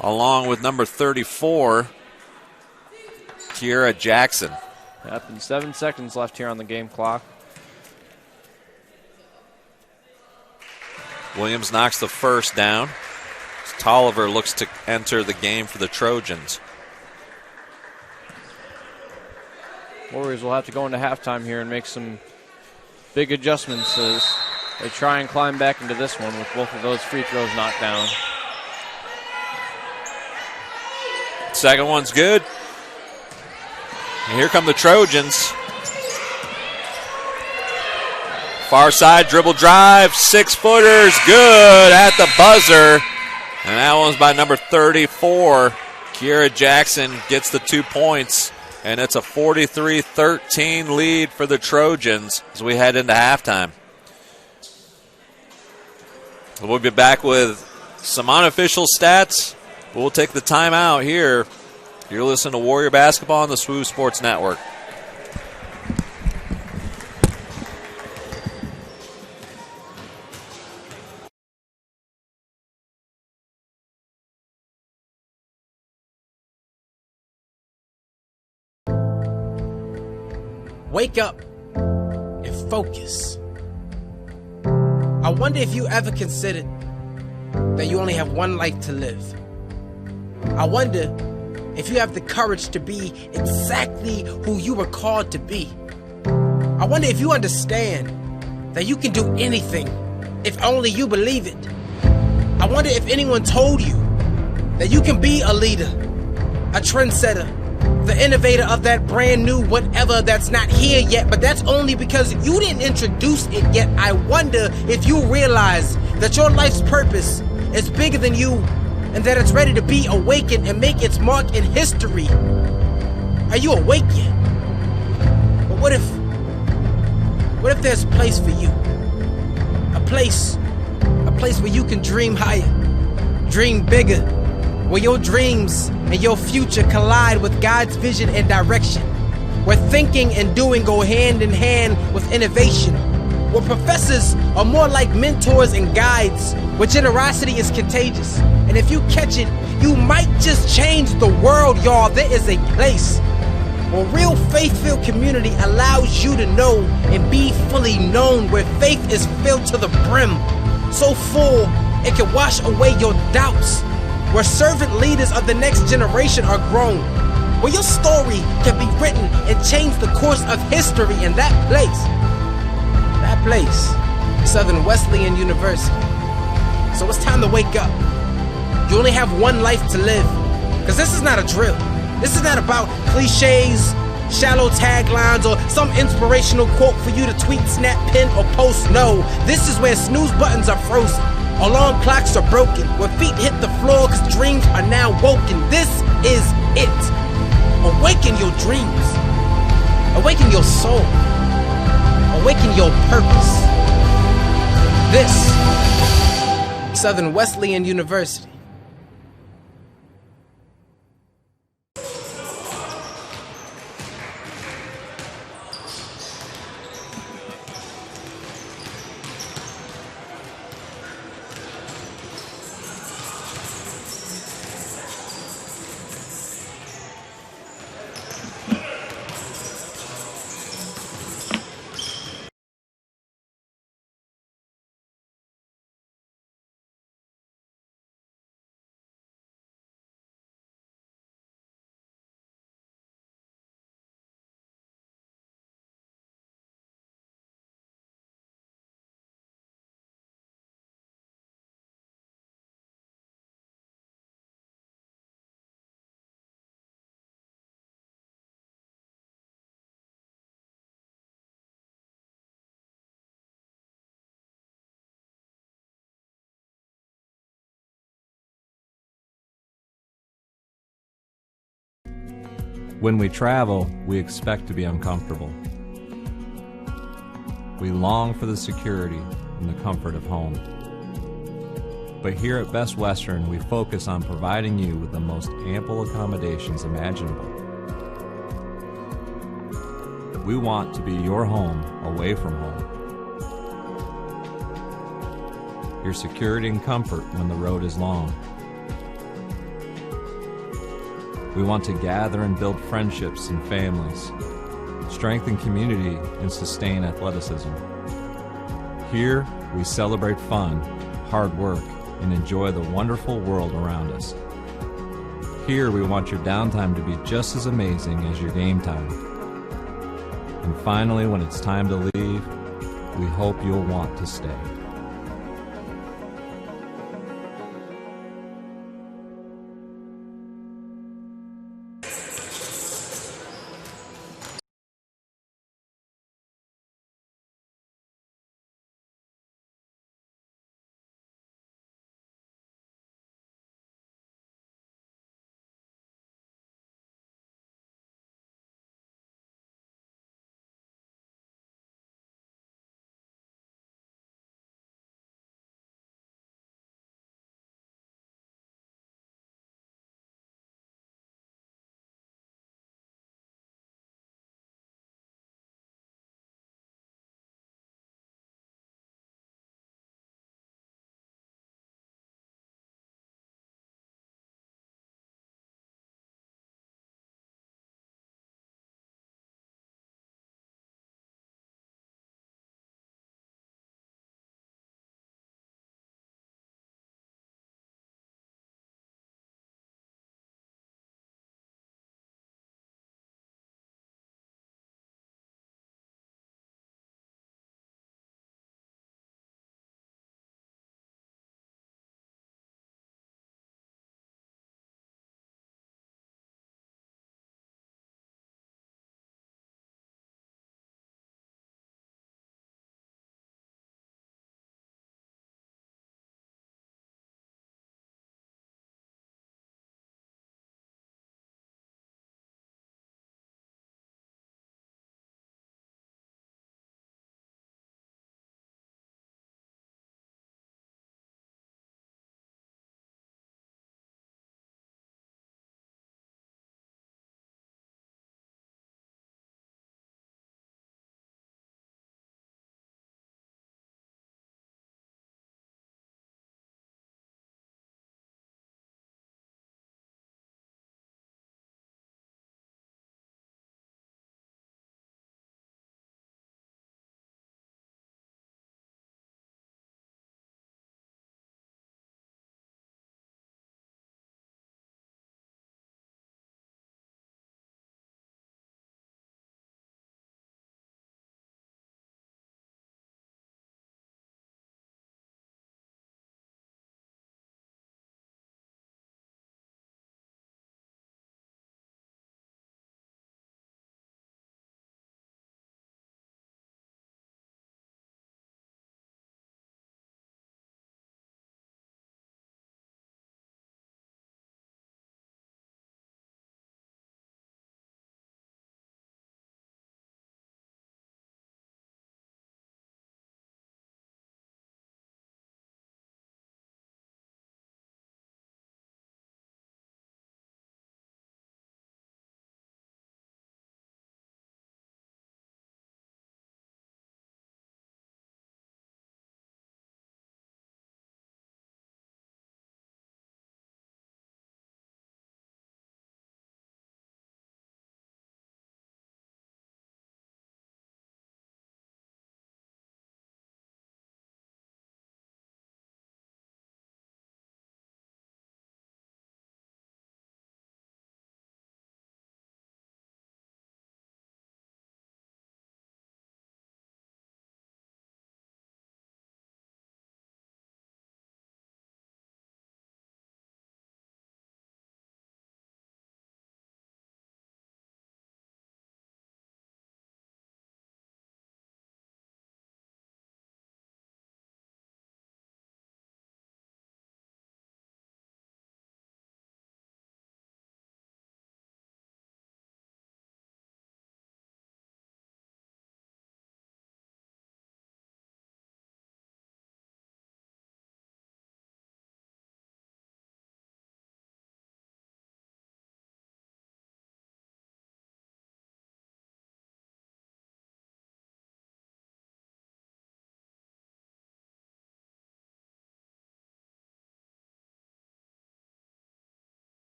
along with number 34, Kiera Jackson. Yep, and 7 seconds left here on the game clock. Williams knocks the first down. Tolliver looks to enter the game for the Trojans. Warriors will have to go into halftime here and make some big adjustments as they try and climb back into this one with both of those free throws knocked down. Second one's good. And here come the Trojans. Far side dribble drive, 6-footers, good at the buzzer. And that one's by number 34. Kiera Jackson gets the 2 points. And it's a 43-13 lead for the Trojans as we head into halftime. We'll be back with some unofficial stats. We'll take the timeout here. You're listening to Warrior Basketball on the SWU Sports Network. Wake up and focus. I wonder if you ever considered that you only have one life to live. I wonder if you have the courage to be exactly who you were called to be. I wonder if you understand that you can do anything if only you believe it. I wonder if anyone told you that you can be a leader, a trendsetter, the innovator of that brand new whatever that's not here yet, but that's only because you didn't introduce it yet. I wonder if you realize that your life's purpose is bigger than you and that it's ready to be awakened and make its mark in history. Are you awake yet? But what if there's a place for you? A place where you can dream higher, dream bigger, where your dreams and your future collide with God's vision and direction, where thinking and doing go hand in hand with innovation, where professors are more like mentors and guides, where generosity is contagious. And if you catch it, you might just change the world, y'all. There is a place where real faith-filled community allows you to know and be fully known, where faith is filled to the brim, so full it can wash away your doubts, where servant leaders of the next generation are grown, where your story can be written and change the course of history. And that place, Southern Wesleyan University. So it's time to wake up. You only have one life to live, because this is not a drill. This is not about cliches, shallow taglines, or some inspirational quote for you to tweet, snap, pin, or post. No, this is where snooze buttons are frozen, alarm clocks are broken, where feet hit the floor because dreams are now woken. This is it. Awaken your dreams. Awaken your soul. Awaken your purpose. This, Southern Wesleyan University. When we travel, we expect to be uncomfortable. We long for the security and the comfort of home. But here at Best Western, we focus on providing you with the most ample accommodations imaginable. We want to be your home away from home. Your security and comfort when the road is long. We want to gather and build friendships and families, strengthen community, and sustain athleticism. Here, we celebrate fun, hard work, and enjoy the wonderful world around us. Here, we want your downtime to be just as amazing as your game time. And finally, when it's time to leave, we hope you'll want to stay.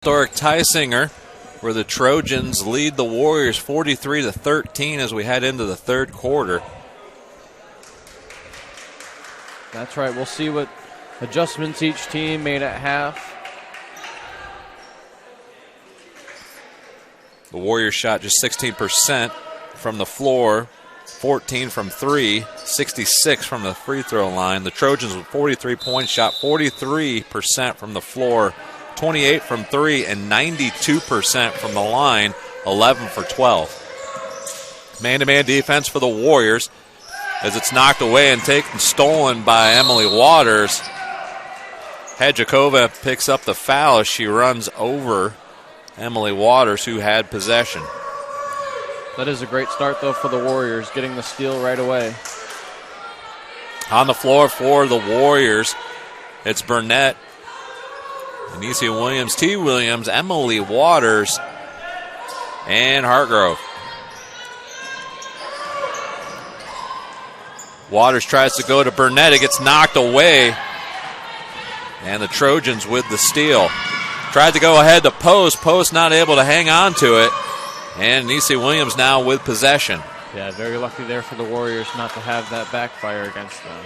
Historic Tysinger, where the Trojans lead the Warriors 43-13 as we head into the third quarter. That's right. We'll see what adjustments each team made at half. The Warriors shot just 16% from the floor, 14 from three, 66 from the free throw line. The Trojans with 43 points, shot 43% from the floor, 28 from three, and 92% from the line, 11 for 12. Man-to-man defense for the Warriors as it's knocked away and stolen by Emily Waters. Hedjakova picks up the foul as she runs over Emily Waters, who had possession. That is a great start, though, for the Warriors, getting the steal right away. On the floor for the Warriors, it's Burnett, Anicia Williams, T. Williams, Emily Waters, and Hartgrove. Waters tries to go to Burnett. It gets knocked away, and the Trojans with the steal. Tried to go ahead to Post. Post not able to hang on to it. And Anicia Williams now with possession. Yeah, very lucky there for the Warriors not to have that backfire against them.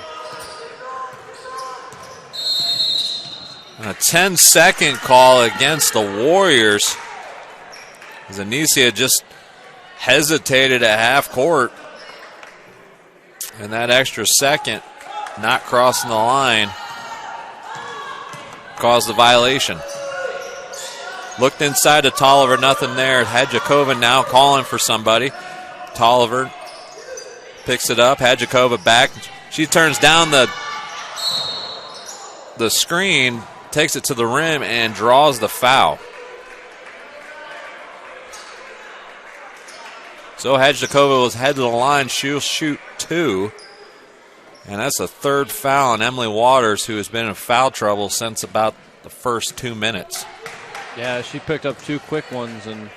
A 10-second call against the Warriors as Anicia just hesitated at half court. And that extra second not crossing the line caused the violation. Looked inside to Tolliver, nothing there. Hedjakova now calling for somebody. Tolliver picks it up. Hedjakova back. She turns down the screen, takes it to the rim, and draws the foul. So Hedjakova was head to the line. She'll shoot two. And that's the third foul on Emily Waters, who has been in foul trouble since about the first 2 minutes. Yeah, she picked up two quick ones and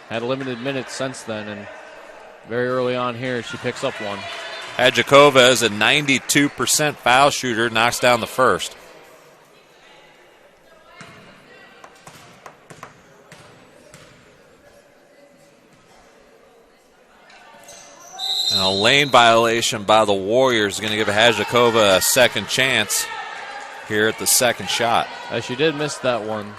had limited minutes since then. And very early on here, she picks up one. Hedjakova is a 92% foul shooter, knocks down the first. And a lane violation by the Warriors is going to give Hedjakova a second chance here at the second shot. She did miss that one.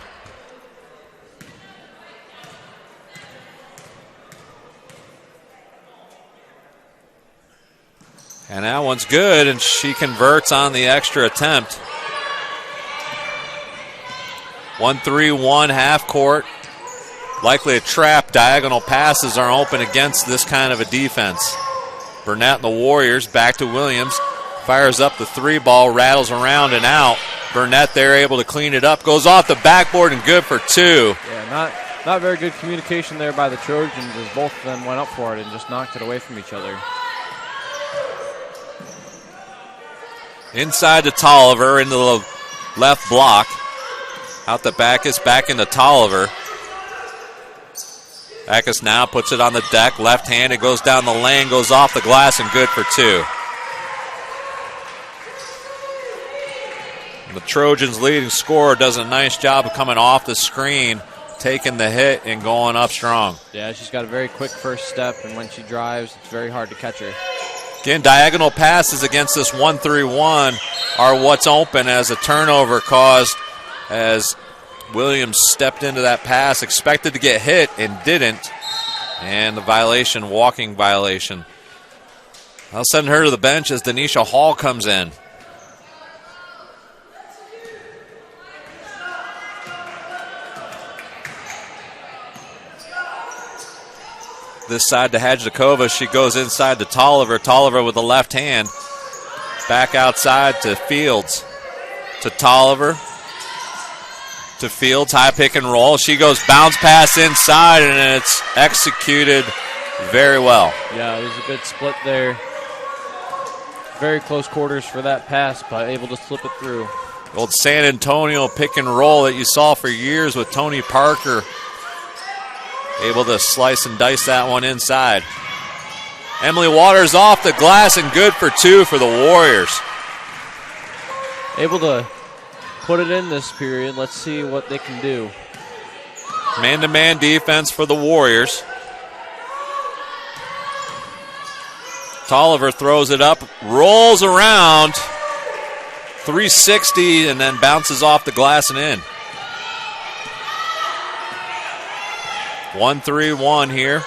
And that one's good, and she converts on the extra attempt. 1-3-1 half court. Likely a trap. Diagonal passes are open against this kind of a defense. Burnett and the Warriors back to Williams. Fires up the three ball, rattles around and out. Burnett there able to clean it up. Goes off the backboard and good for two. Yeah, not very good communication there by the Trojans as both of them went up for it and just knocked it away from each other. Inside to Tolliver into the left block. Out to Backus, back into Tolliver. Backus now puts it on the deck. Left-handed, goes down the lane, goes off the glass, and good for two. The Trojans' leading scorer does a nice job of coming off the screen, taking the hit, and going up strong. Yeah, she's got a very quick first step, and when she drives, it's very hard to catch her. Again, diagonal passes against this 1-3-1 are what's open as a turnover caused as Williams stepped into that pass, expected to get hit and didn't. And the violation, walking violation. I'll send her to the bench as Denisha Hall comes in. This side to Hedjakova. She goes inside to Tolliver. Tolliver with the left hand. Back outside to Fields. To Tolliver. To Fields. High pick and roll. She goes bounce pass inside, and it's executed very well. Yeah, it was a good split there. Very close quarters for that pass, but able to slip it through. Old San Antonio pick and roll that you saw for years with Tony Parker. Able to slice and dice that one inside. Emily Waters off the glass and good for two for the Warriors. Able to put it in this period. Let's see what they can do. Man-to-man defense for the Warriors. Tolliver throws it up, rolls around, 360, and then bounces off the glass and in. 1-3-1 here.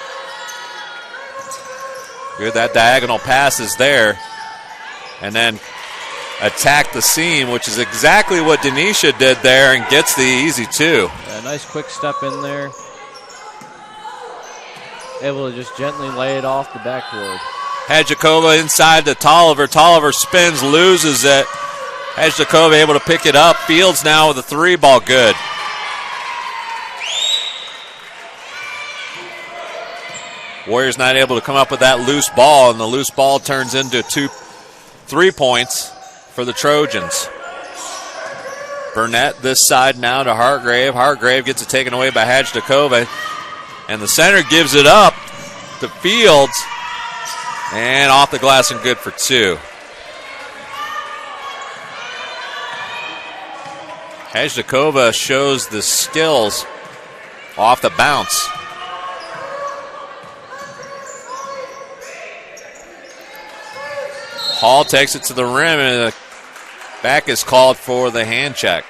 Good, that diagonal pass is there. And then attack the seam, which is exactly what Denisha did there, and gets the easy two. Yeah, nice quick step in there. Able to just gently lay it off the backboard. Hedjakova inside to Tolliver. Tolliver spins, loses it. Hedjakova able to pick it up. Fields now with a three ball, good. Warriors not able to come up with that loose ball, and the loose ball turns into 3 points for the Trojans. Burnett this side now to Hargrave. Hargrave gets it taken away by Hedjakova, and the center gives it up to Fields. And off the glass and good for two. Hedjakova shows the skills off the bounce. Hall takes it to the rim, and the back is called for the hand check.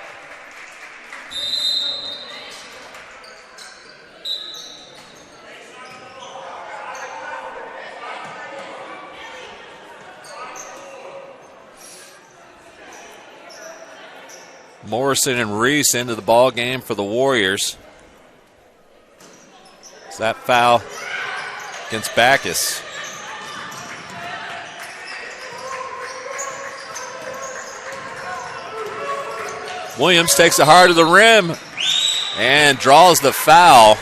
Morrison and Reese into the ball game for the Warriors. Is that foul against Backus? Williams takes it hard to the rim and draws the foul.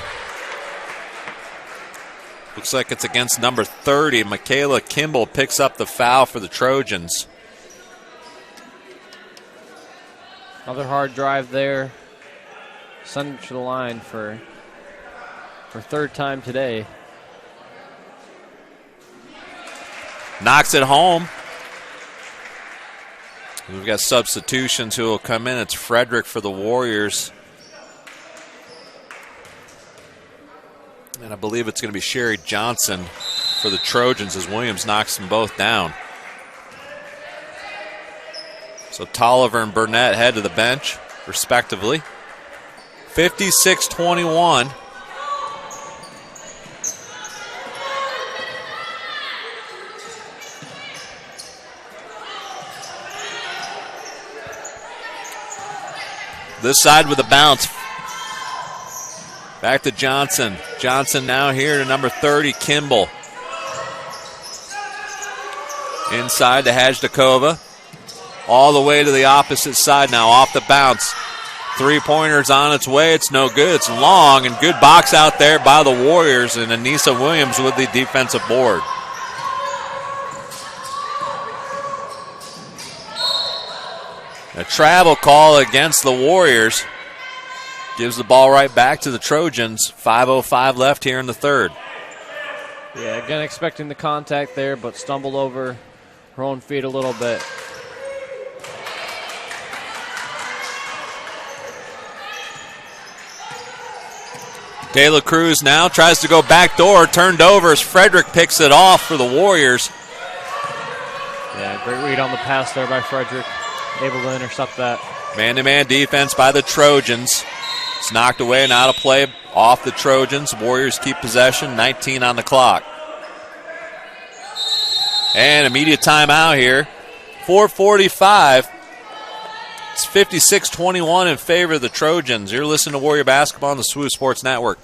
Looks like it's against number 30. Michaela Kimball picks up the foul for the Trojans. Another hard drive there. Send it to the line for third time today. Knocks it home. We've got substitutions who will come in. It's Frederick for the Warriors. And I believe it's going to be Sherry Johnson for the Trojans as Williams knocks them both down. So Tolliver and Burnett head to the bench, respectively. 56-21. This side with a bounce. Back to Johnson. Johnson now here to number 30, Kimball. Inside to Hedjakova. All the way to the opposite side now, off the bounce. Three-pointer's on its way. It's no good. It's long, and good box out there by the Warriors, and Anissa Williams with the defensive board. A travel call against the Warriors. Gives the ball right back to the Trojans. 5:05 left here in the third. Yeah, again expecting the contact there, but stumbled over her own feet a little bit. De La Cruz now tries to go back door, turned over as Frederick picks it off for the Warriors. Yeah, great read on the pass there by Frederick. Able to intercept that. Man-to-man defense by the Trojans. It's knocked away and out of play off the Trojans. Warriors keep possession, 19 on the clock. And immediate timeout here. 4:45. It's 56-21 in favor of the Trojans. You're listening to Warrior Basketball on the SWU Sports Network.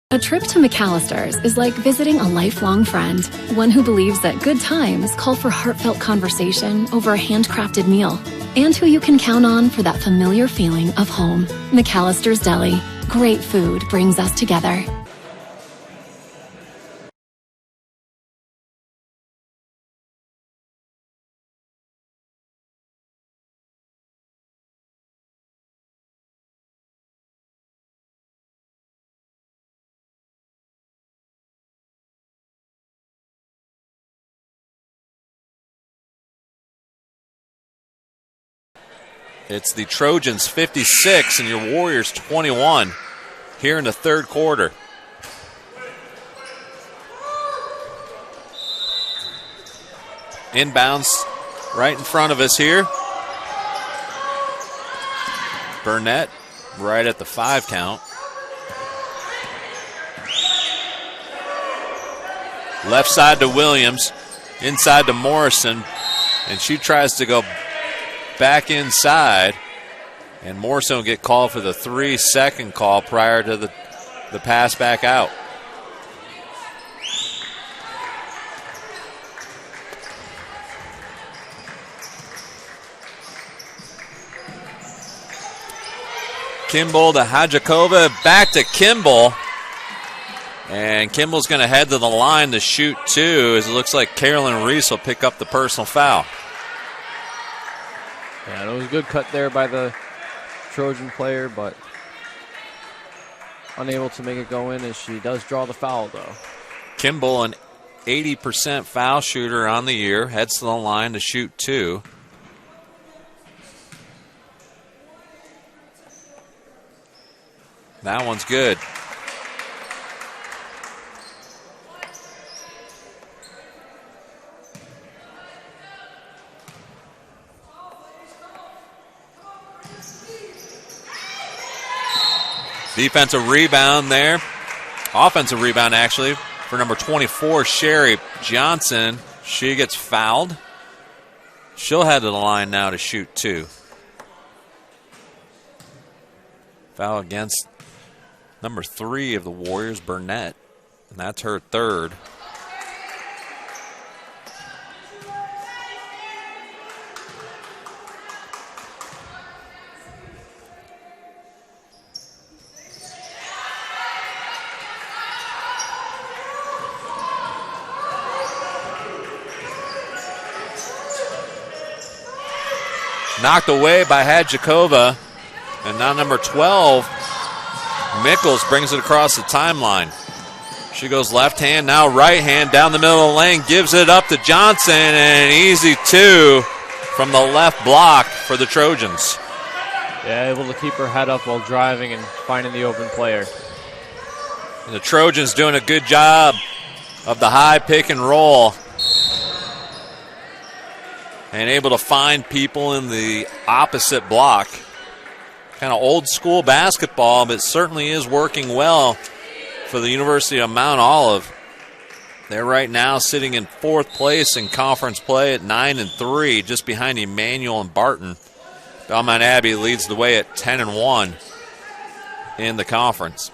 A trip to McAllister's is like visiting a lifelong friend, one who believes that good times call for heartfelt conversation over a handcrafted meal, and who you can count on for that familiar feeling of home. McAllister's Deli. Great food brings us together. It's the Trojans 56 and your Warriors 21 here in the third quarter. Inbounds right in front of us here. Burnett right at the 5 count. Left side to Williams, inside to Morrison, and she tries to go back inside, and Morrison will get called for the 3-second call prior to the pass back out. Kimball to Hadjakova, back to Kimball. And Kimball's going to head to the line to shoot 2, as it looks like Carolyn Reese will pick up the personal foul. Yeah, it was a good cut there by the Trojan player, but unable to make it go in as she does draw the foul, though. Kimball, an 80% foul shooter on the year, heads to the line to shoot 2. That one's good. Defensive rebound there. Offensive rebound, actually, for number 24, Sherry Johnson. She gets fouled. She'll head to the line now to shoot 2. Foul against number 3 of the Warriors, Burnett. And that's her 3rd. Knocked away by Hadjakova. And now number 12, Mickles, brings it across the timeline. She goes left hand, now right hand, down the middle of the lane, gives it up to Johnson, and an easy 2 from the left block for the Trojans. Yeah, able to keep her head up while driving and finding the open player. And the Trojans doing a good job of the high pick and roll. And able to find people in the opposite block. Kind of old school basketball, but certainly is working well for the University of Mount Olive. They're right now sitting in 4th place in conference play at 9-3, just behind Emmanuel and Barton. Belmont Abbey leads the way at 10-1 in the conference.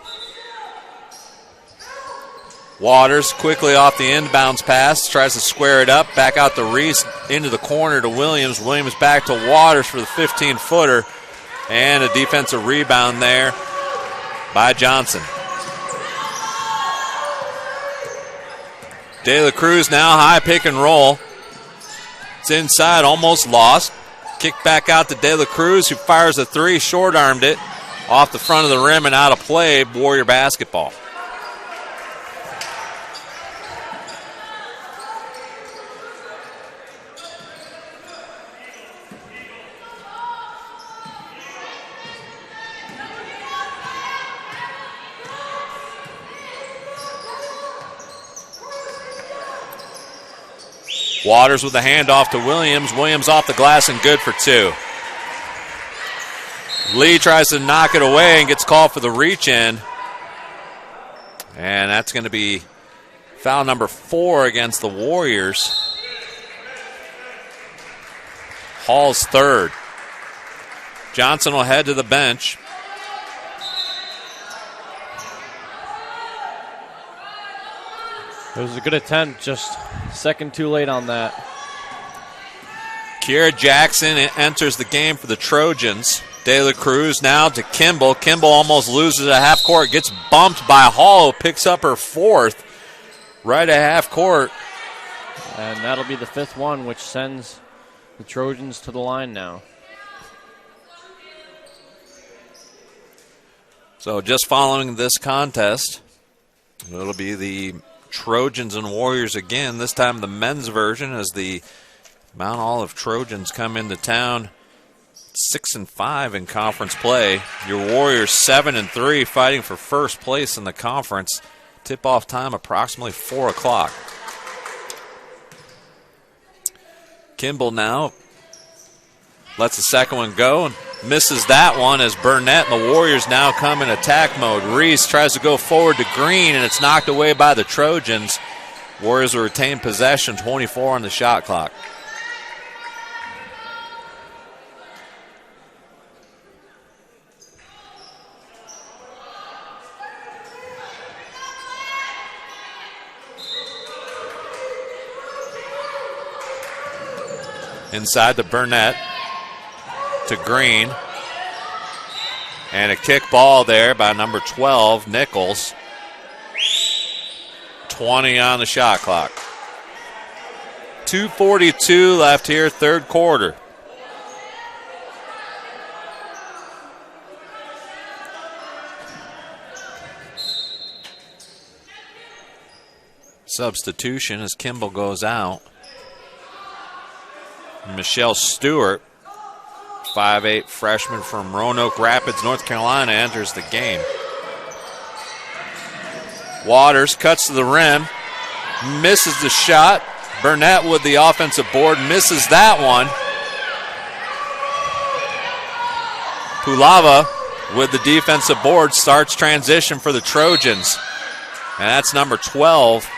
Waters quickly off the inbounds pass, tries to square it up, back out to Reese, into the corner to Williams. Williams back to Waters for the 15-footer, and a defensive rebound there by Johnson. De La Cruz now high pick and roll. It's inside, almost lost. Kick back out to De La Cruz, who fires a 3, short-armed it off the front of the rim and out of play. Warrior basketball. Waters with the handoff to Williams. Williams off the glass and good for 2. Lee tries to knock it away and gets called for the reach in. And that's going to be foul number 4 against the Warriors. Hall's 3rd. Johnson will head to the bench. It was a good attempt, just second too late on that. Kiera Jackson enters the game for the Trojans. De La Cruz now to Kimball. Kimball almost loses a half court, gets bumped by Hall, who picks up her fourth right at half court. And that'll be the fifth one, which sends the Trojans to the line now. So just following this contest, it'll be the Trojans and Warriors again. This time the men's version as the Mount Olive Trojans come into town 6-5 in conference play. Your Warriors 7-3 fighting for first place in the conference. Tip-off time approximately 4 o'clock. Kimball now lets the second one go and misses that one as Burnett and the Warriors now come in attack mode. Reese tries to go forward to Green, and it's knocked away by the Trojans. Warriors will retain possession, 24 on the shot clock. Inside to Burnett, to Green. And a kick ball there by number 12, Nichols. 20 on the shot clock. 2:42 left here, third quarter. Substitution as Kimball goes out. Michelle Stewart, 5'8" freshman from Roanoke Rapids, North Carolina, enters the game. Waters cuts to the rim, misses the shot. Burnett with the offensive board, misses that one. Pulava with the defensive board starts transition for the Trojans. And that's number 12.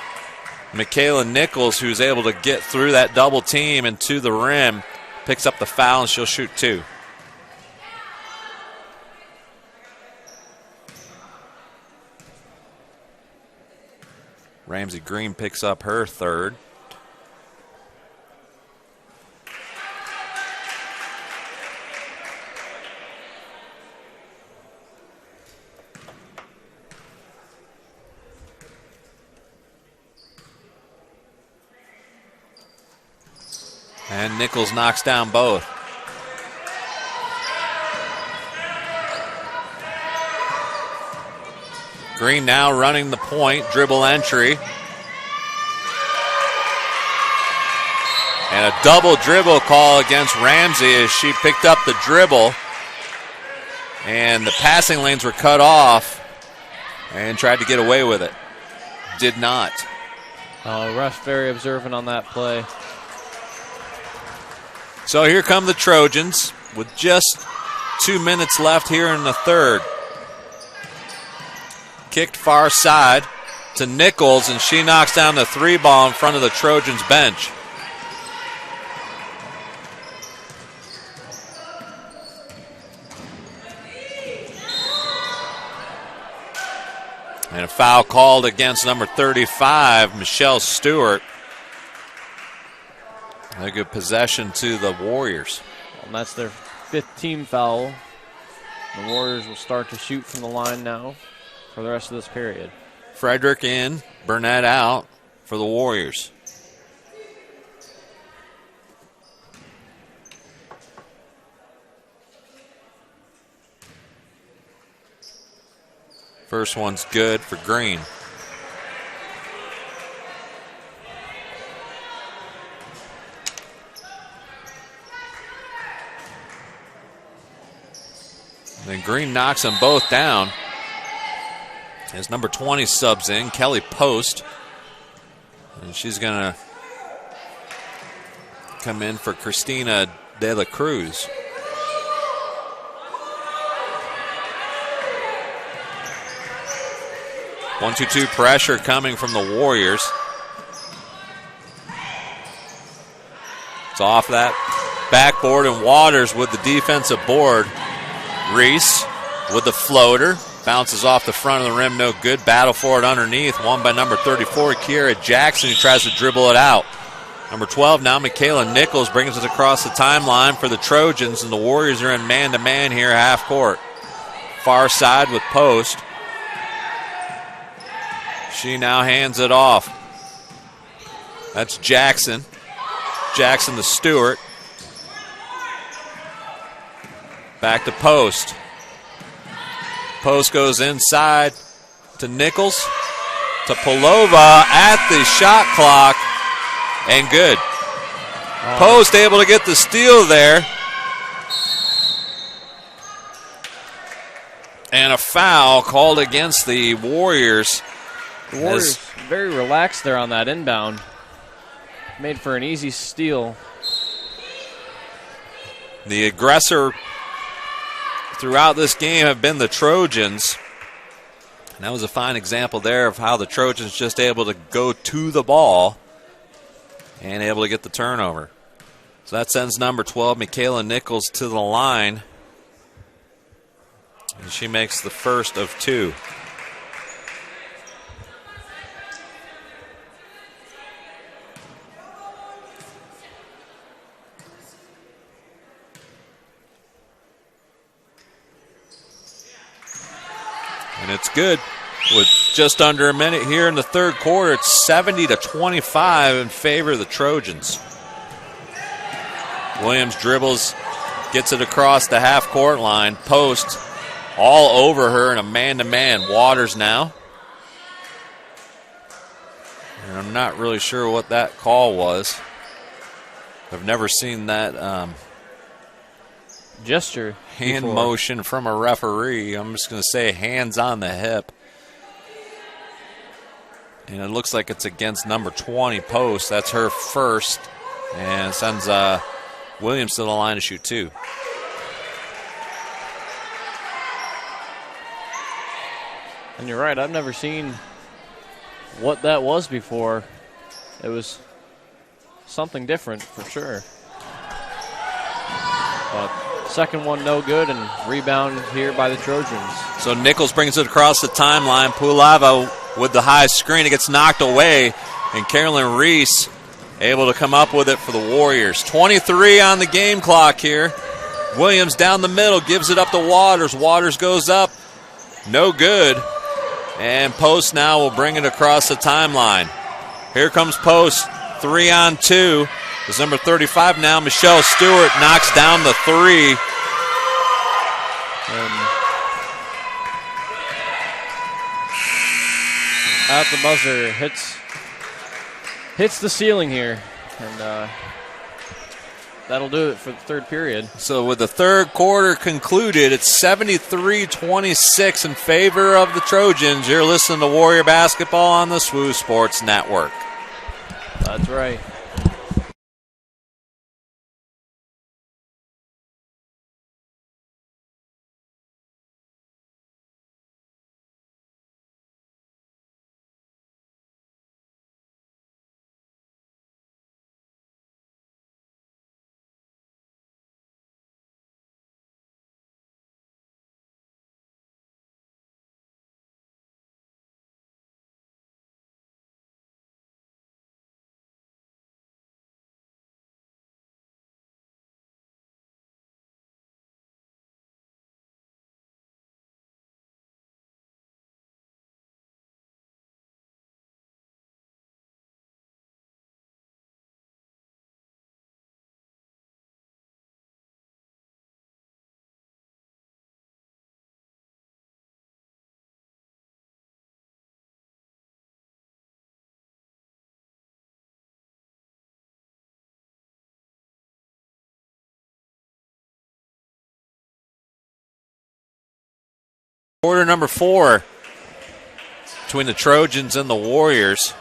Michaela Nichols, who's able to get through that double team and to the rim, picks up the foul, and she'll shoot two. Ramsey Green picks up her third. And Nichols knocks down both. Green now running the point, dribble entry. And a double dribble call against Ramsey as she picked up the dribble. And the passing lanes were cut off and tried to get away with it. Did not. Ref very observant on that play. So here come the Trojans with just 2 minutes left here in the third. Kicked far side to Nichols, and she knocks down the three ball in front of the Trojans bench. And a foul called against number 35, Michelle Stewart. A good possession to the Warriors. And that's their fifth team foul. The Warriors will start to shoot from the line now for the rest of this period. Frederick in, Burnett out for the Warriors. First one's good for Green. Then Green knocks them both down. As number 20 subs in, Kelly Post. And she's going to come in for Christina De La Cruz. One-two-two pressure coming from the Warriors. It's off that backboard, and Waters with the defensive board. Reese with the floater. Bounces off the front of the rim, no good. Battle for it underneath. Won by number 34, Kiera Jackson, who tries to dribble it out. Number 12 now, Michaela Nichols brings it across the timeline for the Trojans, and the Warriors are in man-to-man here, half court. Far side with Post. She now hands it off. That's Jackson. Jackson to Stewart. Back to Post. Post goes inside to Nichols. To Pelova at the shot clock. And good. Post able to get the steal there. And a foul called against the Warriors. The Warriors very relaxed there on that inbound. Made for an easy steal. The aggressor throughout this game have been the Trojans. And that was a fine example there of how the Trojans just able to go to the ball and able to get the turnover. So that sends number 12, Michaela Nichols, to the line. And she makes the first of two. And it's good. With just under a minute here in the third quarter, it's 70-25 in favor of the Trojans. Williams dribbles, gets it across the half-court line. Post all over her in a man-to-man. Waters now. And I'm not really sure what that call was. I've never seen that gesture hand before. Motion from a referee. I'm just going to say hands on the hip. And it looks like it's against number 20, Post. That's her first. And sends Williams to the line to shoot two. And you're right, I've never seen what that was before. It was something different for sure. But second one no good, and rebound here by the Trojans. So Nichols brings it across the timeline. Pulava with the high screen. It gets knocked away, and Carolyn Reese able to come up with it for the Warriors. 23 on the game clock here. Williams down the middle, gives it up to Waters. Waters goes up, no good. And Post now will bring it across the timeline. Here comes Post, 3-on-2. It's number 35 now, Michelle Stewart, knocks down the three. And at the buzzer, hits the ceiling here, and that'll do it for the third period. So with the third quarter concluded, it's 73-26 in favor of the Trojans. You're listening to Warrior Basketball on the SWU Sports Network. That's right. Quarter number 4 between the Trojans and the Warriors.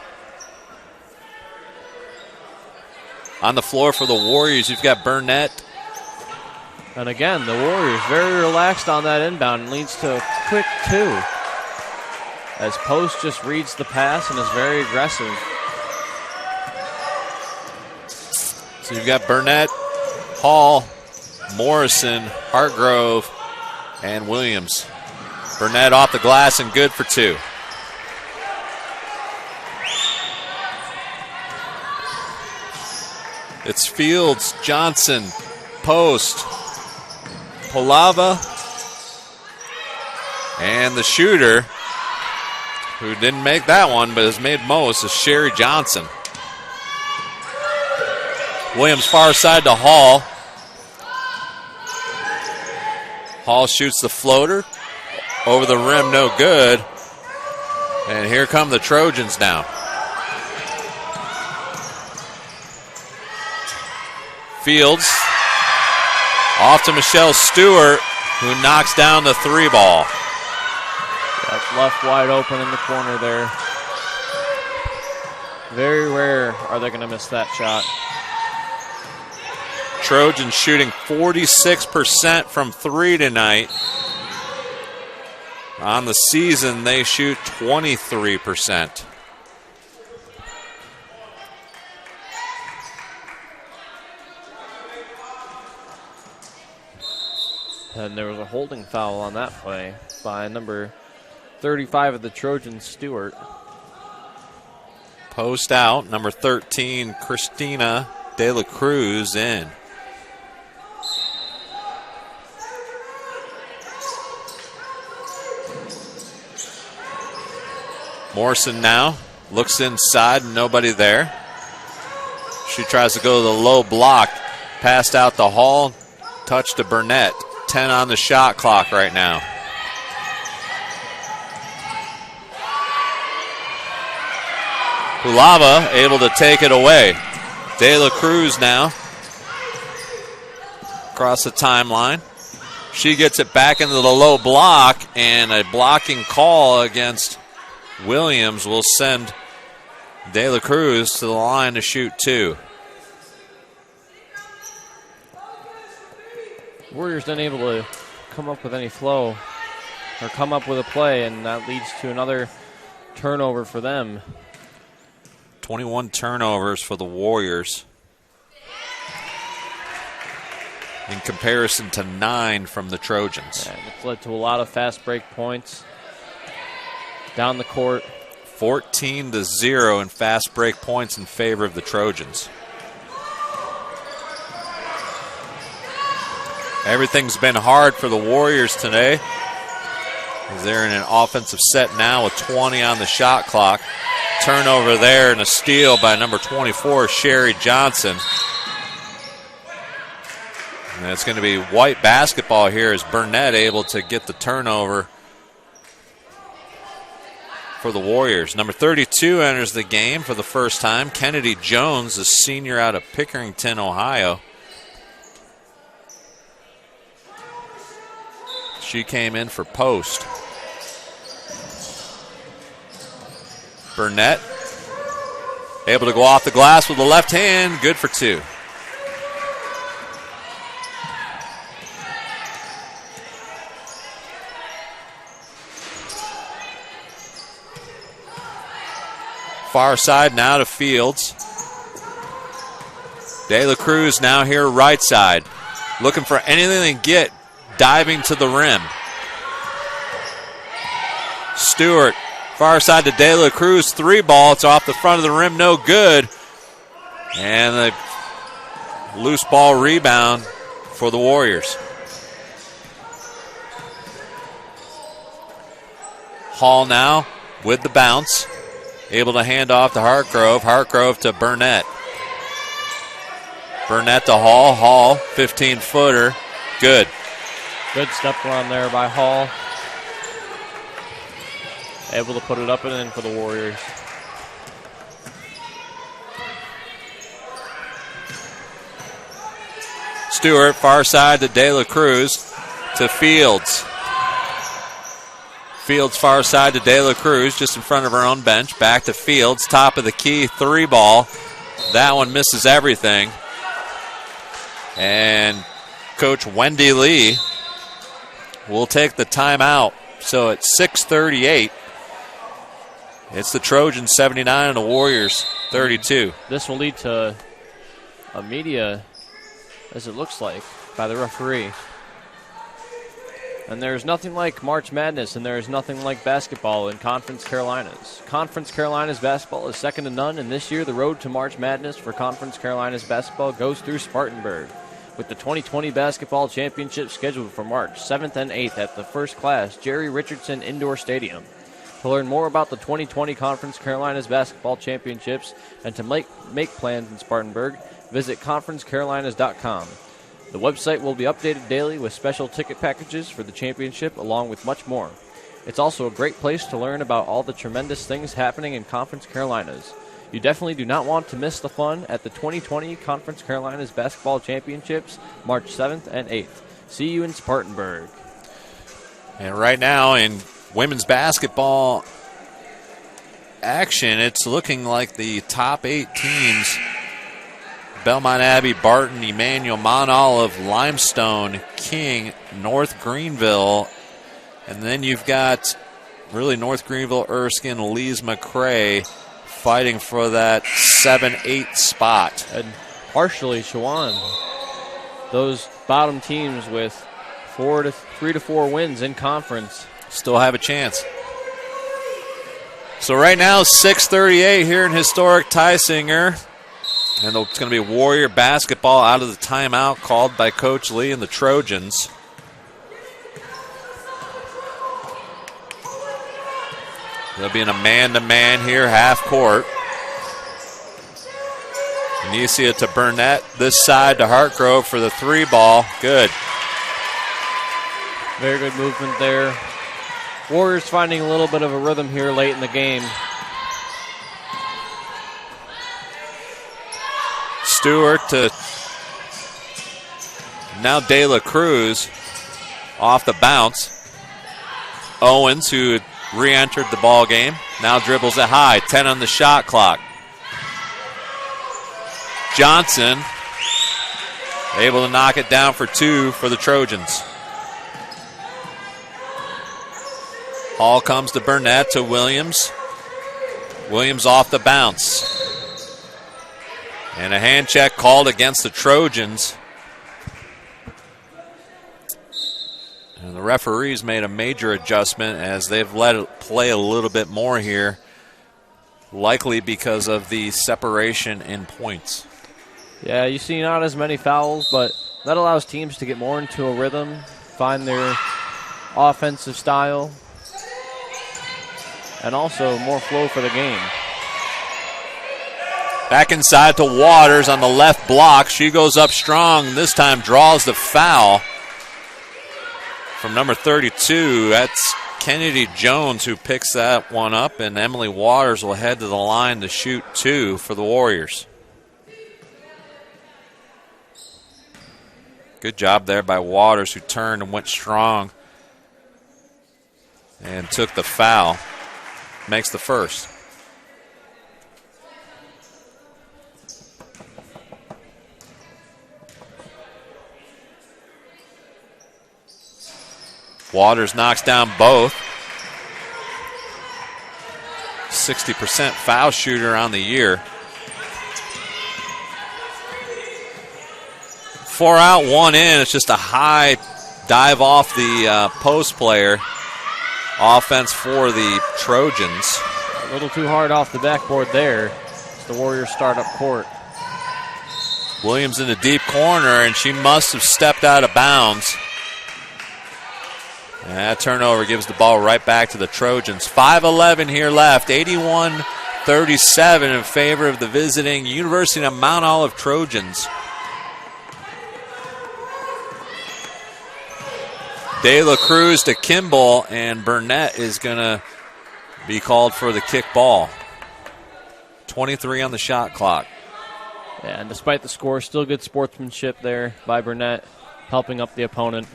On the floor for the Warriors, you've got Burnett. And again, the Warriors very relaxed on that inbound and leads to a quick two. As Post just reads the pass and is very aggressive. So you've got Burnett, Hall, Morrison, Hartgrove, and Williams. Burnett off the glass and good for two. It's Fields, Johnson, Post, Polava, and the shooter, who didn't make that one but has made most, is Sherry Johnson. Williams far side to Hall. Hall shoots the floater. Over the rim, no good. And here come the Trojans now. Fields off to Michelle Stewart, who knocks down the 3 ball. That's left wide open in the corner there. Very rare are they going to miss that shot. Trojans shooting 46% from 3 tonight. On the season, they shoot 23%. And there was a holding foul on that play by number 35 of the Trojans, Stewart. Post out, number 13, Christina De La Cruz in. Morrison now looks inside, nobody there. She tries to go to the low block, passed out the Hall, touch to Burnett. 10 on the shot clock right now. Pulava able to take it away. De La Cruz now across the timeline. She gets it back into the low block, and a blocking call against Williams will send De La Cruz to the line to shoot 2. Warriors unable to come up with any flow or come up with a play, and that leads to another turnover for them. 21 turnovers for the Warriors in comparison to 9 from the Trojans. And it's led to a lot of fast break points down the court. 14-0 in fast break points in favor of the Trojans. Everything's been hard for the Warriors today, as they're in an offensive set now with 20 on the shot clock. Turnover there and a steal by number 24, Sherry Johnson. And it's going to be white basketball here as Burnett able to get the turnover for the Warriors. Number 32 enters the game for the first time. Kennedy Jones, a senior out of Pickerington, Ohio. She came in for Post. Burnett able to go off the glass with the left hand. Good for 2. Far side now to Fields. De La Cruz now here right side. Looking for anything they can get. Diving to the rim. Stewart, far side to De La Cruz, 3 ball. It's off the front of the rim, no good. And the loose ball rebound for the Warriors. Hall now with the bounce. Able to hand off to Hartgrove. Hartgrove to Burnett. Burnett to Hall. Hall, 15-footer. Good. Good step run there by Hall. Able to put it up and in for the Warriors. Stewart, far side to De La Cruz, to Fields. Fields far side to De La Cruz, just in front of her own bench. Back to Fields, top of the key, 3 ball. That one misses everything. And Coach Wendy Lee will take the timeout. So at 6:38, it's the Trojans 79 and the Warriors 32. This will lead to a media, as it looks like, by the referee. And there's nothing like March Madness, and there's nothing like basketball in Conference Carolinas. Conference Carolinas basketball is second to none, and this year the road to March Madness for Conference Carolinas basketball goes through Spartanburg, with the 2020 basketball championship scheduled for March 7th and 8th at the first class Jerry Richardson Indoor Stadium. To learn more about the 2020 Conference Carolinas basketball championships and to make plans in Spartanburg, visit conferencecarolinas.com. The website will be updated daily with special ticket packages for the championship along with much more. It's also a great place to learn about all the tremendous things happening in Conference Carolinas. You definitely do not want to miss the fun at the 2020 Conference Carolinas Basketball Championships, March 7th and 8th. See you in Spartanburg. And right now in women's basketball action, it's looking like the top 8 teams: Belmont Abbey, Barton, Emmanuel, Mount Olive, Limestone, King, North Greenville, and then you've got really North Greenville, Erskine, Lees-McRae fighting for that 7-8 spot. And partially Shawan. Those bottom teams with 3 to 4 wins in conference still have a chance. So right now, 6:38 here in historic Tysinger. And it's going to be Warrior basketball out of the timeout called by Coach Lee and the Trojans. They'll be in a man-to-man here, half court. Anicia to Burnett, this side to Hartgrove for the 3 ball. Good. Very good movement there. Warriors finding a little bit of a rhythm here late in the game. Stewart to now De La Cruz off the bounce. Owens, who re-entered the ball game, now dribbles it high. 10 on the shot clock. Johnson able to knock it down for 2 for the Trojans. Ball comes to Burnett to Williams. Williams off the bounce. And a hand check called against the Trojans. And the referees made a major adjustment as they've let it play a little bit more here, likely because of the separation in points. Yeah, you see not as many fouls, but that allows teams to get more into a rhythm, find their offensive style, and also more flow for the game. Back inside to Waters on the left block. She goes up strong, this time draws the foul from number 32. That's Kennedy Jones who picks that one up, and Emily Waters will head to the line to shoot 2 for the Warriors. Good job there by Waters, who turned and went strong and took the foul. Makes the first. Waters knocks down both. 60% foul shooter on the year. 4 out, 1 in. It's just a high dive off the post player. Offense for the Trojans. A little too hard off the backboard there. It's the Warriors start up court. Williams in the deep corner, and she must have stepped out of bounds. And that turnover gives the ball right back to the Trojans. 5:11 here left. 81-37 in favor of the visiting University of Mount Olive Trojans. De La Cruz to Kimball, and Burnett is going to be called for the kick ball. 23 on the shot clock. Yeah, and despite the score, still good sportsmanship there by Burnett, helping up the opponent.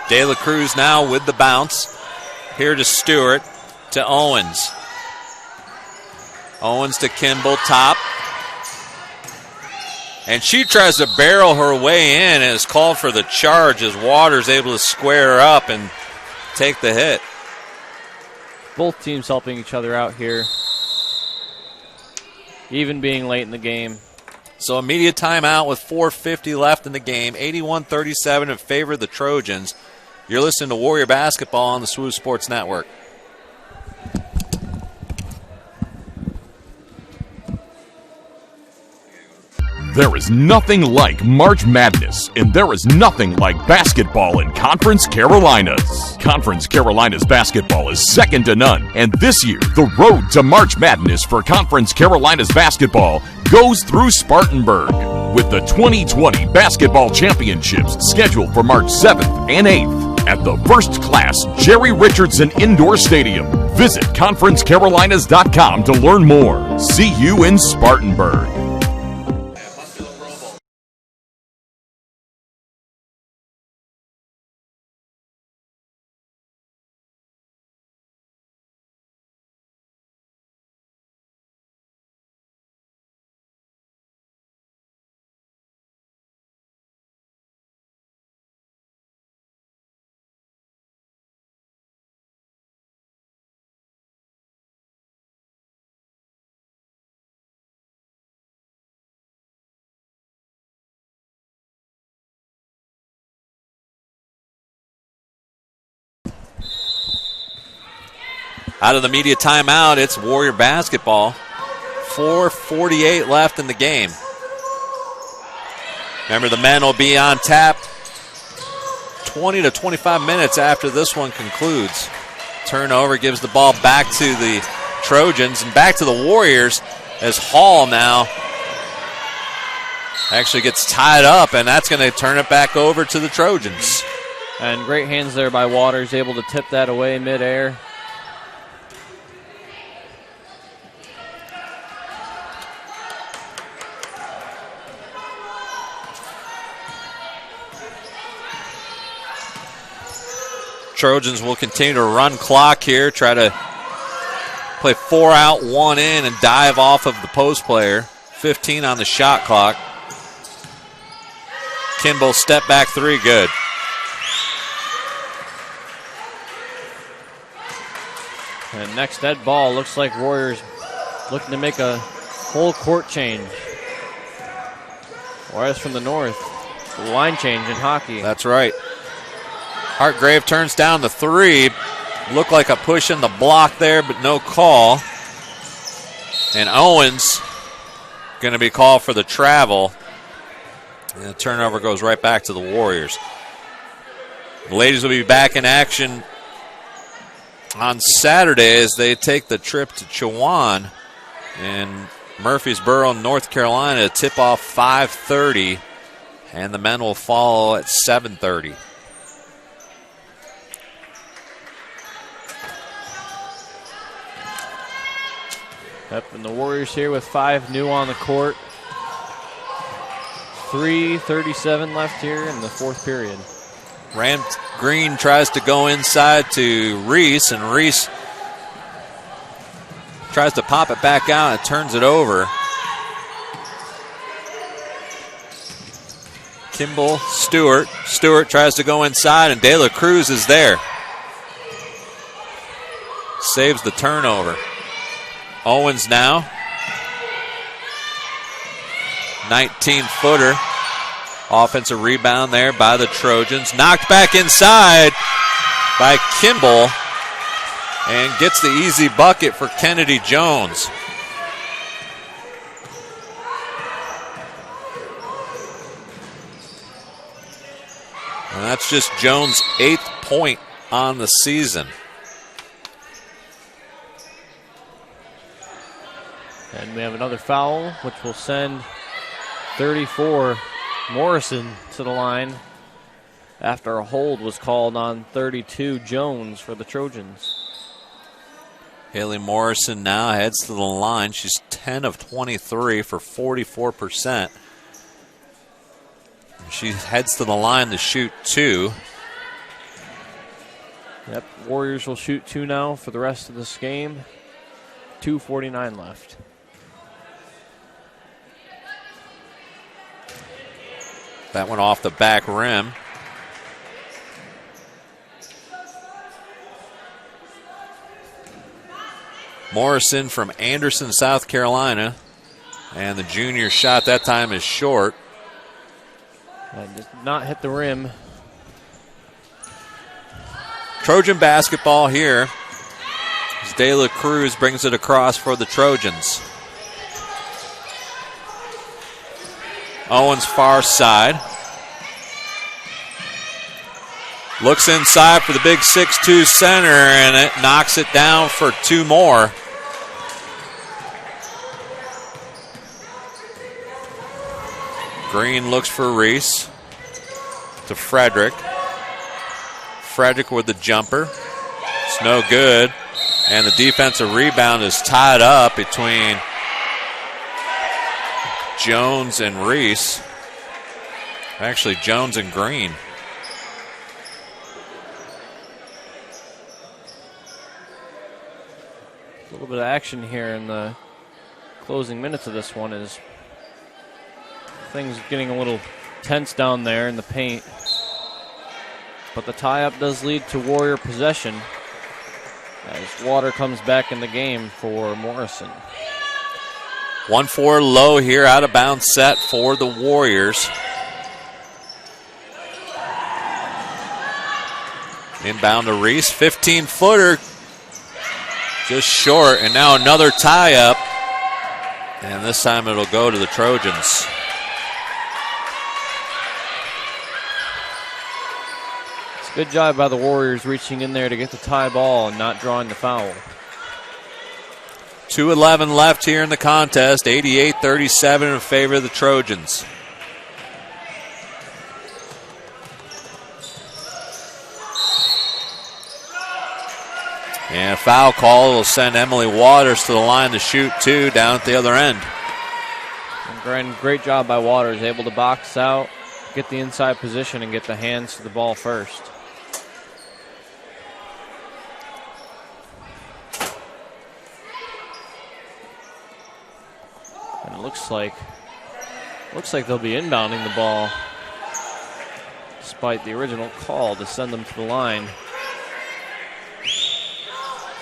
De La Cruz now with the bounce. Here to Stewart, to Owens. Owens to Kimball, top. And she tries to barrel her way in and is called for the charge as Waters able to square her up and take the hit. Both teams helping each other out here, even being late in the game. So immediate timeout with 4:50 left in the game. 81-37 in favor of the Trojans. You're listening to Warrior Basketball on the SWU Sports Network. There is nothing like March Madness, and there is nothing like basketball in Conference Carolinas. Conference Carolinas basketball is second to none, and this year, the road to March Madness for Conference Carolinas basketball goes through Spartanburg, with the 2020 Basketball Championships scheduled for March 7th and 8th at the first-class Jerry Richardson Indoor Stadium. Visit ConferenceCarolinas.com to learn more. See you in Spartanburg. Out of the media timeout, it's Warrior basketball. 4:48 left in the game. Remember, the men will be on tap 20 to 25 minutes after this one concludes. Turnover gives the ball back to the Trojans and back to the Warriors as Hall now actually gets tied up, and that's going to turn it back over to the Trojans. And great hands there by Waters, able to tip that away midair. Trojans will continue to run clock here, try to play 4 out, 1 in, and dive off of the post player. 15 on the shot clock. Kimball step back 3, good. And next dead ball, looks like Warriors looking to make a whole court change. Warriors from the north, line change in hockey. That's right. Hartgrave turns down the 3. Looked like a push in the block there, but no call. And Owens going to be called for the travel. And the turnover goes right back to the Warriors. The ladies will be back in action on Saturday as they take the trip to Chowan in Murfreesboro, North Carolina. Tip off 5:30, and the men will follow at 7:30. Yep, and the Warriors here with 5 new on the court. 3:37 left here in the fourth period. Ram Green tries to go inside to Reese, and Reese tries to pop it back out and turns it over. Kimball, Stewart. Stewart tries to go inside, and De La Cruz is there. Saves the turnover. Owens now. 19-footer. Offensive rebound there by the Trojans. Knocked back inside by Kimball. And gets the easy bucket for Kennedy Jones. And that's just Jones' 8th point on the season. And we have another foul, which will send 34 Morrison to the line after a hold was called on 32 Jones for the Trojans. Haley Morrison now heads to the line. She's 10 of 23 for 44%. She heads to the line to shoot 2. Yep, Warriors will shoot 2 now for the rest of this game. 2:49 left. That went off the back rim. Morrison from Anderson, South Carolina. And the junior shot that time is short. That did not hit the rim. Trojan basketball here as De La Cruz brings it across for the Trojans. Owens far side. Looks inside for the big 6'2 center, and it knocks it down for two more. Green looks for Reese. To Frederick. Frederick with the jumper. It's no good. And the defensive rebound is tied up between Jones and Reese. Actually, Jones and Green. A little bit of action here in the closing minutes of this one as things getting a little tense down there in the paint. But the tie-up does lead to Warrior possession as Water comes back in the game for Morrison. 1-4 low here, out of bounds set for the Warriors. Inbound to Reese, 15-footer, just short, and now another tie-up, and this time it'll go to the Trojans. It's a good job by the Warriors reaching in there to get the tie ball and not drawing the foul. 2:11 left here in the contest, 88-37 in favor of the Trojans. And a foul call will send Emily Waters to the line to shoot two down at the other end. And great job by Waters, able to box out, get the inside position, and get the hands to the ball first. And it looks like they'll be inbounding the ball despite the original call to send them to the line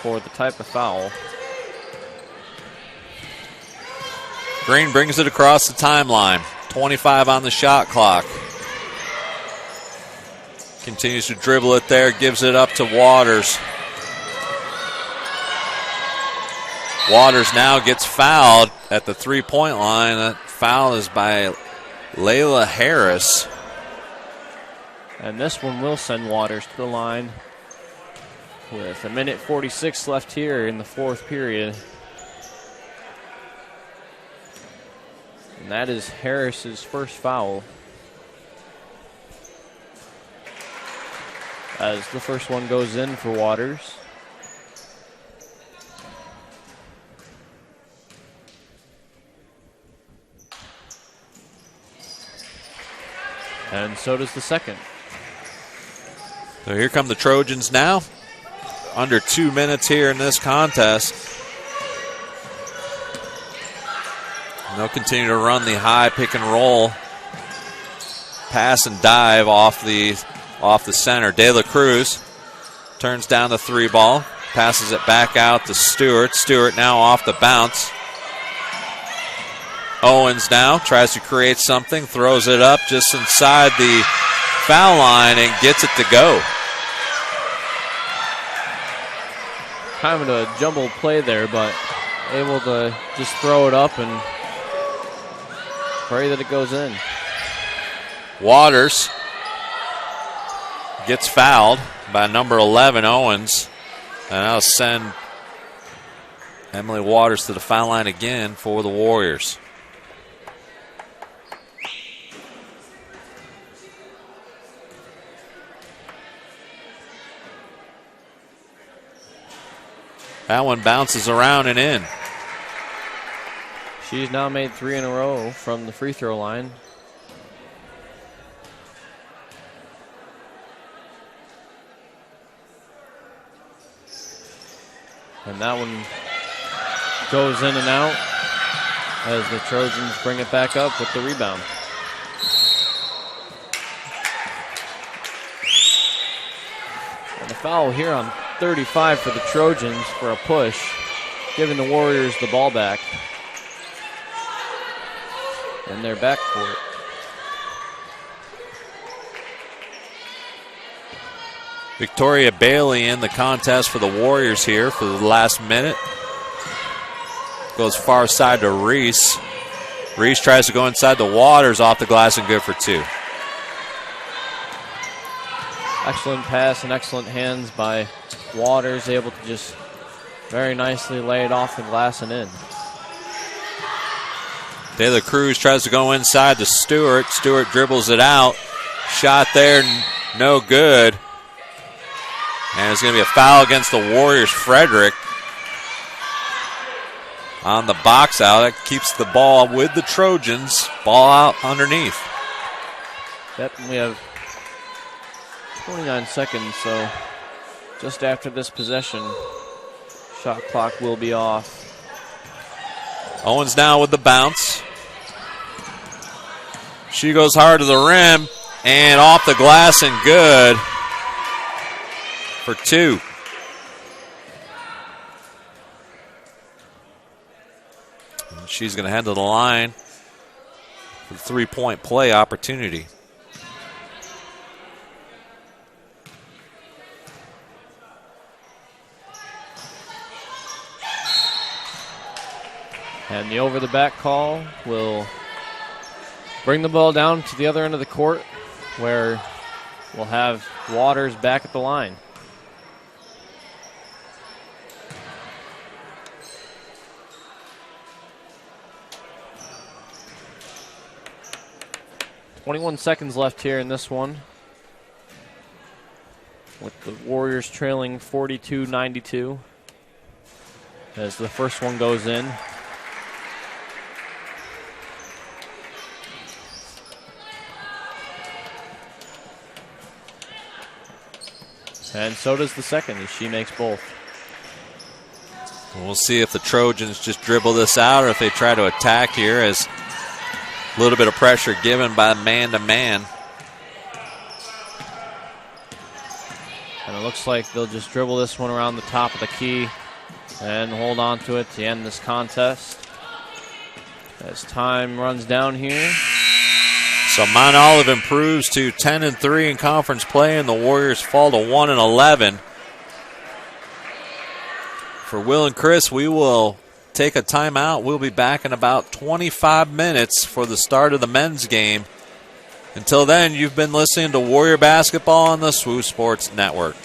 for the type of foul. Green brings it across the timeline. 25 on the shot clock. Continues to dribble it there, gives it up to Waters. Waters now gets fouled at the three-point line. That foul is by Layla Harris. And this one will send Waters to the line with 1:46 left here in the fourth period. And that is Harris's first foul, as the first one goes in for Waters. And so does the second. So here come the Trojans now. Under 2 minutes here in this contest. And they'll continue to run the high pick and roll. Pass and dive off the center. De La Cruz turns down the three ball. Passes it back out to Stewart. Stewart now off the bounce. Owens now tries to create something. Throws it up just inside the foul line and gets it to go. Kind of a jumbled play there, but able to just throw it up and pray that it goes in. Waters gets fouled by number 11, Owens. And that'll send Emily Waters to the foul line again for the Warriors. That one bounces around and in. She's now made 3 in a row from the free throw line. And that one goes in and out as the Trojans bring it back up with the rebound. And a foul here on 35 for the Trojans for a push, giving the Warriors the ball back. in their backcourt. Victoria Bailey in the contest for the Warriors here for the last minute. Goes far side to Reese. Reese tries to go inside the Waters, off the glass and good for 2. Excellent pass and excellent hands by Waters, able to just very nicely lay it off the glass and in. De La Cruz tries to go inside to Stewart. Stewart dribbles it out. Shot there, no good. And it's going to be a foul against the Warriors. Frederick on the box out. That keeps the ball with the Trojans. Ball out underneath. Yep, and we have 29 seconds, so just after this possession, shot clock will be off. Owens now with the bounce. She goes hard to the rim and off the glass and good for 2. And she's going to head to the line for the 3-point play opportunity. And the over-the-back call will bring the ball down to the other end of the court, where we'll have Waters back at the line. .21 seconds left here in this one, with the Warriors trailing 42-92 as the first one goes in. And so does the second, as she makes both. We'll see if the Trojans just dribble this out or if they try to attack here, as a little bit of pressure given by man-to-man. And it looks like they'll just dribble this one around the top of the key and hold on to it to end this contest. As time runs down here. So Mount Olive improves to 10-3 in conference play, and the Warriors fall to 1-11. For Will and Chris, we will take a timeout. We'll be back in about 25 minutes for the start of the men's game. Until then, you've been listening to Warrior Basketball on the SWU Sports Network.